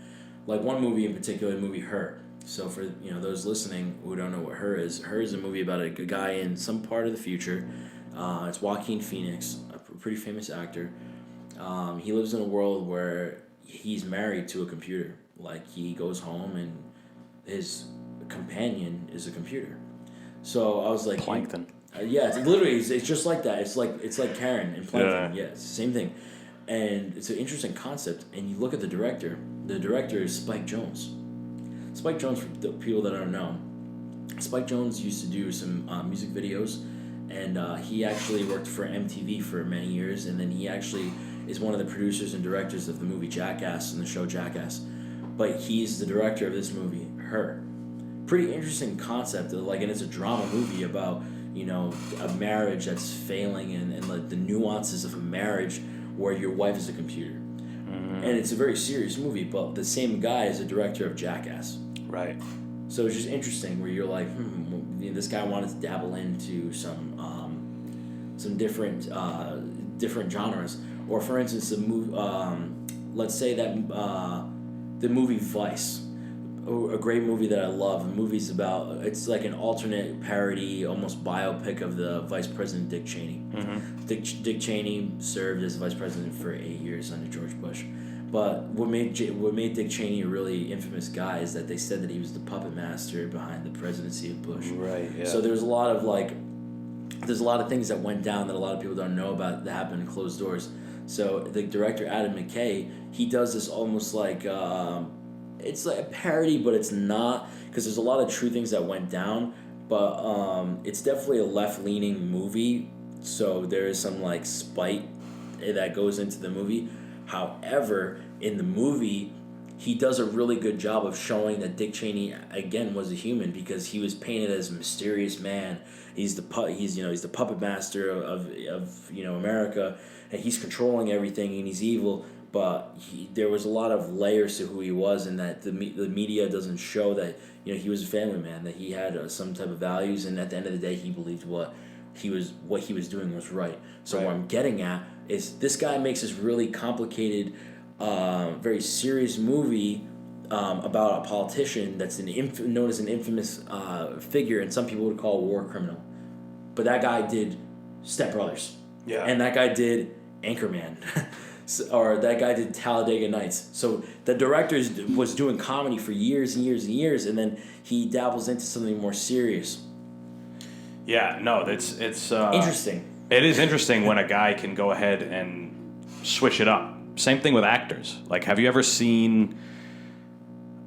Like one movie in particular, the movie Her. So for those listening who don't know what Her is a movie about a guy in some part of the future. It's Joaquin Phoenix, a pretty famous actor. He lives in a world where he's married to a computer. Like he goes home and his companion is a computer. So I was like, Plankton. Yeah, it's just like that. It's like Karen and Plankton. Yeah, it's the same thing. And it's an interesting concept. And you look at the director. The director is Spike Jonze. Spike Jonze, for the people that don't know, Spike Jonze used to do some music videos, and he actually worked for MTV for many years, and then he actually is one of the producers and directors of the movie Jackass and the show Jackass. But he's the director of this movie, Her. Pretty interesting concept, and it's a drama movie about a marriage that's failing and like the nuances of a marriage where your wife is a computer. Mm-hmm. And it's a very serious movie, but the same guy is the director of Jackass. Right. So it's just interesting where you're like, this guy wanted to dabble into some different genres. Or for instance, let's say that the movie Vice. A great movie that I love. The movie's it's like an alternate parody, almost biopic of the Vice President Dick Cheney. Mm-hmm. Dick Cheney served as Vice President for 8 years under George Bush. But what made Dick Cheney a really infamous guy is that they said that he was the puppet master behind the presidency of Bush. Right, yeah. So there's a lot of things that went down that a lot of people don't know about that happened in closed doors. So the director, Adam McKay, he does this almost like... it's like a parody, but it's not, because there's a lot of true things that went down, but it's definitely a left-leaning movie, so there is some like spite that goes into the movie. However, in the movie, he does a really good job of showing that Dick Cheney again was a human, because he was painted as a mysterious man. He's the puppet master of America, and he's controlling everything, and he's evil. But there was a lot of layers to who he was, and that the media doesn't show that he was a family man, that he had some type of values, and at the end of the day, he believed what he was doing was right. So right. What I'm getting at is this guy makes this really complicated, very serious movie about a politician that's known as an infamous figure, and some people would call a war criminal. But that guy did Step Brothers, and that guy did Anchorman. Or that guy did Talladega Nights. So the director was doing comedy for years and years and years, and then he dabbles into something more serious. Yeah, no, it's interesting. It is interesting when a guy can go ahead and switch it up. Same thing with actors. Like, have you ever seen?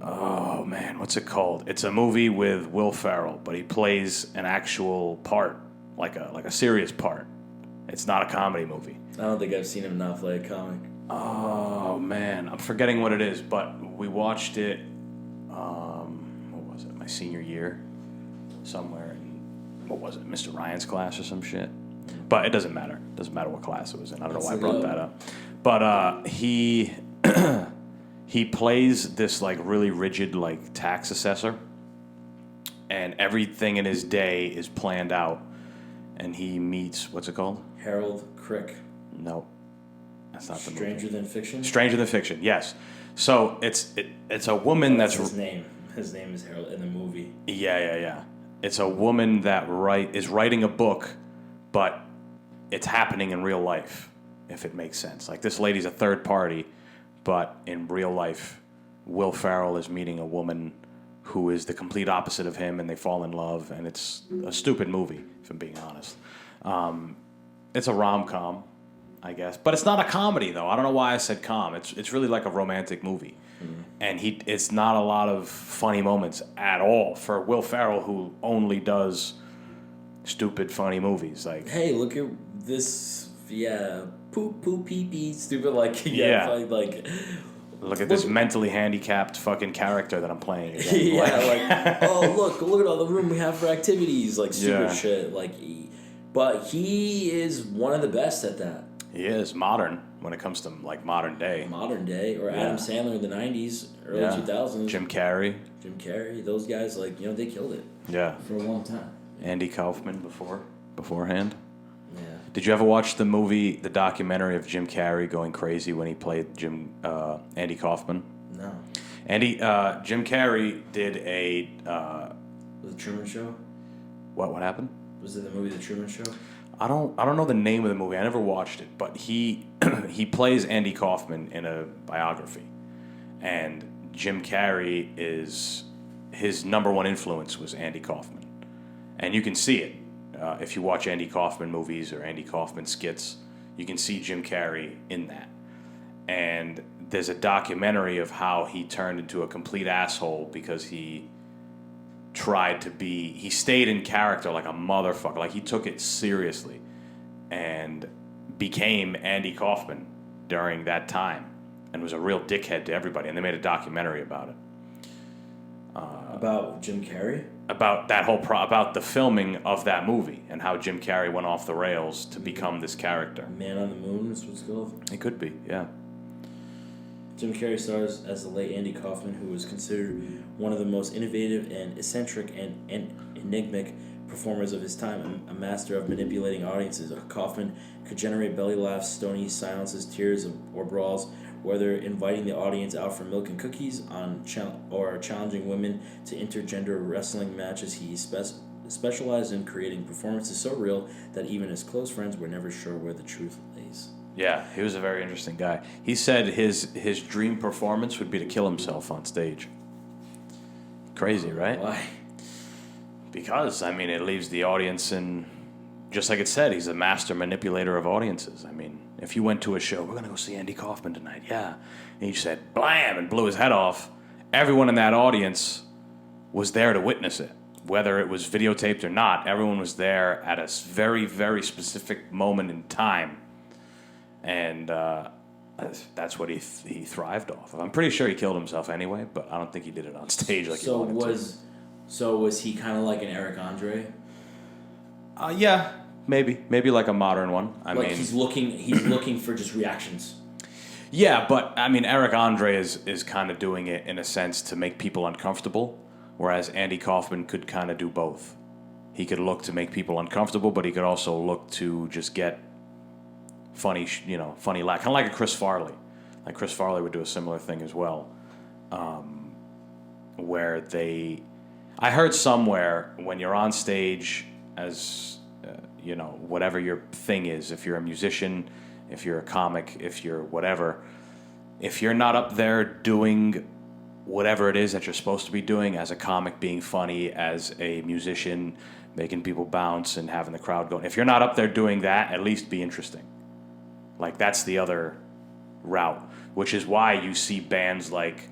Oh man, what's it called? It's a movie with Will Ferrell, but he plays an actual part, like a serious part. It's not a comedy movie. I don't think I've seen him not play a comic. Oh, man. I'm forgetting what it is, but we watched it, what was it, my senior year? Somewhere in, what was it, Mr. Ryan's class or some shit? But it doesn't matter. It doesn't matter what class it was in. I don't know why I brought that up. But he plays this, like, really rigid, like, tax assessor. And everything in his day is planned out. And he meets, what's it called? Harold Crick. No, that's not the movie. Stranger Than Fiction? Stranger Than Fiction, yes. So it's a woman that's his name. His name is Harold in the movie. Yeah. It's a woman that is writing a book, but it's happening in real life, if it makes sense. Like, this lady's a third party, but in real life, Will Ferrell is meeting a woman who is the complete opposite of him, and they fall in love, and it's a stupid movie, if I'm being honest. It's a rom-com, I guess. But it's not a comedy, though. I don't know why I said com. It's really like a romantic movie. Mm-hmm. And it's not a lot of funny moments at all for Will Ferrell, who only does stupid, funny movies. Like, hey, look at this, poop, pee, pee, stupid, like, like... Look at this mentally handicapped fucking character that I'm playing again. Look at all the room we have for activities, like, stupid shit, like... But he is one of the best at that. He is modern when it comes to like modern day. Or Adam Sandler in the 90s, early 2000s. Jim Carrey, those guys, like, they killed it. Yeah. For a long time. Andy Kaufman beforehand. Yeah. Did you ever watch the documentary of Jim Carrey going crazy when he played Andy Kaufman? No. Jim Carrey did a... The Truman Show? What happened? Was it the movie The Truman Show? I don't know the name of the movie. I never watched it, but he plays Andy Kaufman in a biography, and Jim Carrey his number one influence was Andy Kaufman, and you can see it if you watch Andy Kaufman movies or Andy Kaufman skits. You can see Jim Carrey in that, and there's a documentary of how he turned into a complete asshole because he stayed in character like a motherfucker. Like, he took it seriously and became Andy Kaufman during that time and was a real dickhead to everybody. And they made a documentary about it. About Jim Carrey? About that about the filming of that movie and how Jim Carrey went off the rails to become this character. Man on the Moon is what's called? It could be, yeah. Jim Carrey stars as the late Andy Kaufman, who was considered one of the most innovative and eccentric and enigmatic performers of his time, a master of manipulating audiences. Kaufman could generate belly laughs, stony silences, tears, or brawls, whether inviting the audience out for milk and cookies or challenging women to intergender wrestling matches. He specialized in creating performances so real that even his close friends were never sure where the truth lays. Yeah, he was a very interesting guy. He said his dream performance would be to kill himself on stage. Crazy, right? Why? Because, I mean, it leaves the audience in... Just like it said, he's a master manipulator of audiences. I mean, if you went to a show, we're going to go see Andy Kaufman tonight, yeah. And you said, blam, and blew his head off. Everyone in that audience was there to witness it. Whether it was videotaped or not, everyone was there at a very, very specific moment in time. And that's what he thrived off of. I'm pretty sure he killed himself anyway, but I don't think he did it on stage like he wanted to. So was he kind of like an Eric Andre? Yeah, maybe like a modern one. I mean, he's looking for just reactions. Yeah, but I mean, Eric Andre is kind of doing it in a sense to make people uncomfortable, whereas Andy Kaufman could kind of do both. He could look to make people uncomfortable, but he could also look to just get funny laugh, kind of like a Chris Farley. Like Chris Farley would do a similar thing as well, where I heard somewhere when you're on stage as, whatever your thing is, if you're a musician, if you're a comic, if you're whatever, if you're not up there doing whatever it is that you're supposed to be doing as a comic, being funny, as a musician, making people bounce and having the crowd going, if you're not up there doing that, at least be interesting. Like, that's the other route, which is why you see bands like,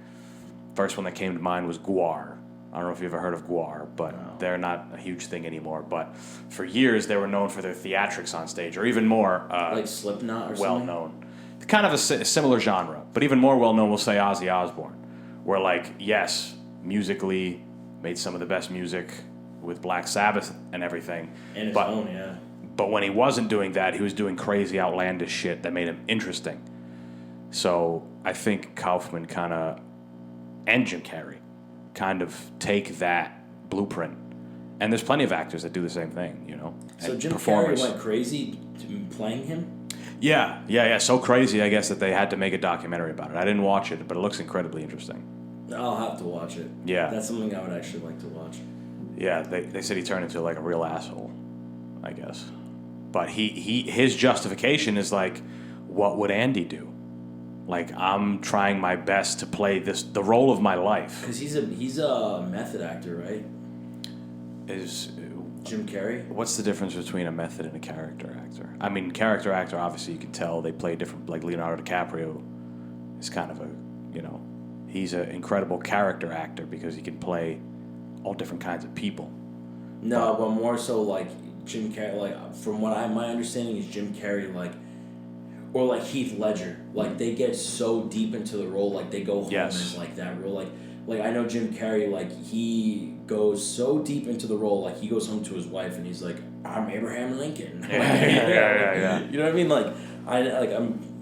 first one that came to mind was Guar. I don't know if you've ever heard of Guar, but they're not a huge thing anymore. But for years, they were known for their theatrics on stage, or even more... like Slipknot or something? Well-known. Kind of a similar genre, but even more well-known, we'll say Ozzy Osbourne. Where, like, yes, musically, made some of the best music with Black Sabbath and everything. And his own, yeah. But when he wasn't doing that, he was doing crazy, outlandish shit that made him interesting. So I think Kaufman and Jim Carrey kind of take that blueprint. And there's plenty of actors that do the same thing, So Jim Carrey went crazy playing him? Yeah. So crazy, I guess, that they had to make a documentary about it. I didn't watch it, but it looks incredibly interesting. I'll have to watch it. Yeah. That's something I would actually like to watch. Yeah, they said he turned into like a real asshole, I guess. But his justification is like, what would Andy do? Like, I'm trying my best to play the role of my life. Because he's a method actor, right? Is Jim Carrey? What's the difference between a method and a character actor? I mean, character actor, obviously you can tell they play different. Like Leonardo DiCaprio is kind of he's an incredible character actor because he can play all different kinds of people. No, but more so like Jim Carrey, like from what my understanding is Jim Carrey, like, or like Heath Ledger, like they get so deep into the role, like they go home as like that role, like I know Jim Carrey, like he goes so deep into the role, like he goes home to his wife and he's like, I'm Abraham Lincoln. Like, yeah. You know what I mean? Like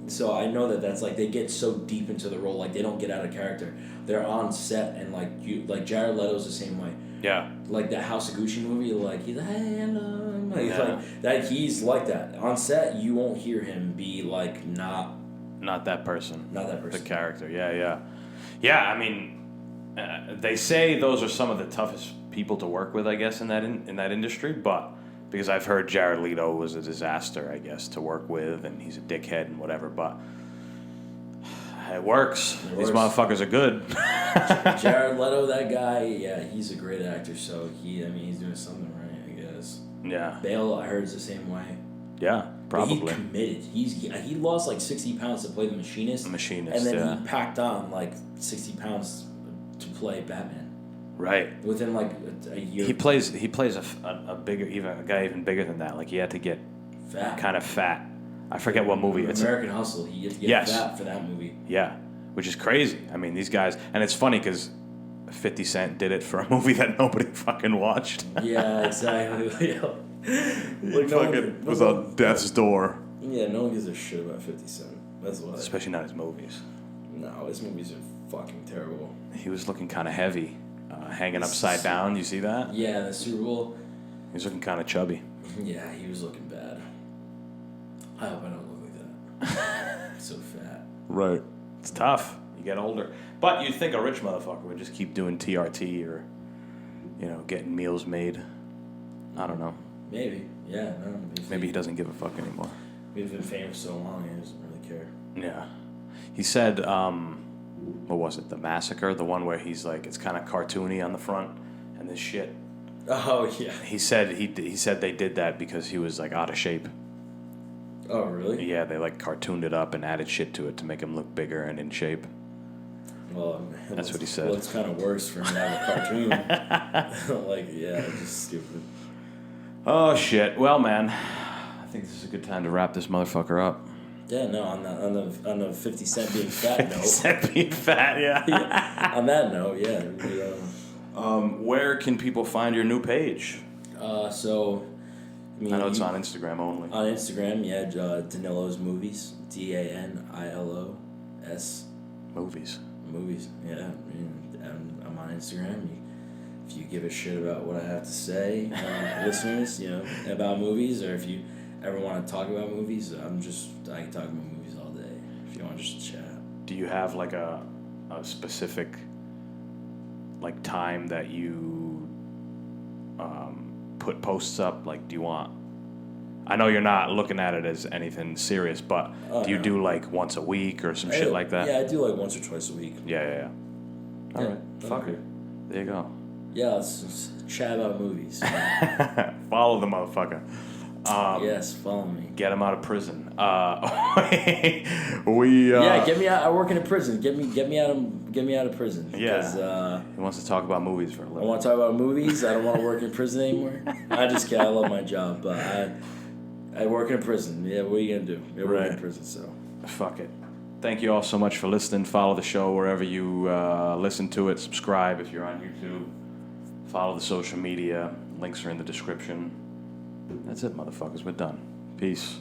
so I know that's like they get so deep into the role, like they don't get out of character. They're on set and like Jared Leto's the same way. Yeah. Like that House of Gucci movie, like he's like, hey, hello. Like, Yeah. like that. He's like that on set. You won't hear him be like not that person. Not that person. The character. Yeah. I mean, they say those are some of the toughest people to work with, I guess, in that industry. But because I've heard Jared Leto was a disaster, I guess, to work with, and he's a dickhead and whatever. But it works. These motherfuckers are good. Jared Leto, that guy, yeah, he's a great actor. So he's doing something right, I guess. Yeah. Bale, I heard, is the same way. Yeah, probably. But he's committed. He lost like 60 pounds to play the Machinist. And then he packed on like 60 pounds to play Batman. Right. Within like a year. He plays a bigger, even a guy even bigger than that. Like he had to get kind of fat. I forget what movie it's. American Hustle. He had to get fat for that movie. Yeah, which is crazy. I mean, these guys, and it's funny because 50 Cent did it for a movie that nobody fucking watched. Yeah, exactly. Like fucking was on death's door. Yeah, no one gives a shit about 50 Cent. That's why. Especially not his movies. No, his movies are fucking terrible. He was looking kind of heavy, hanging upside down. You see that? Yeah, the Super Bowl. He was looking kind of chubby. Yeah, he was looking bad. I hope I don't look like that. So fat. Right. It's tough. You get older. But you'd think a rich motherfucker would just keep doing TRT or, getting meals made. I don't know. Maybe. Yeah. No, maybe he doesn't give a fuck anymore. He's been famous so long, he doesn't really care. Yeah. He said, what was it? The Massacre? The one where he's like, it's kind of cartoony on the front and this shit. Oh, yeah. He said he said they did that because he was like out of shape. Oh, really? Yeah, they like cartooned it up and added shit to it to make him look bigger and in shape. Well, that's what he said. Well, it's kind of worse for him to have a cartoon. Like, yeah, it's just stupid. Oh shit! Well, man, I think this is a good time to wrap this motherfucker up. Yeah, no, on the 50 Cent being fat note. 50 Cent being fat, yeah. Yeah. On that note, yeah. Where can people find your new page? I know it's on Instagram only. On Instagram, yeah, Danilo's Movies, Danilos. Movies. Yeah. I'm on Instagram. If you give a shit about what I have to say, listeners, about movies, or if you ever want to talk about movies, I can talk about movies all day. If you want to just chat. Do you have like a specific like time that you put posts up? Like, do you want? I know you're not looking at it as anything serious, but do you do like once a week or some shit like that? Yeah, I do like once or twice a week. Yeah. All right, fuck it. There you go. Yeah, let's chat about movies. Follow the motherfucker. Yes, follow me. Get him out of prison. Get me out. I work in a prison. Get me out of prison. Yeah. He wants to talk about movies for a little. I want to talk about movies. I don't want to work in prison anymore. I just can't. I love my job, but I work in a prison. Yeah, what are you gonna do? I work in prison, so fuck it. Thank you all so much for listening. Follow the show wherever you listen to it. Subscribe if you're on YouTube. Follow the social media. Links are in the description. That's it, motherfuckers. We're done. Peace.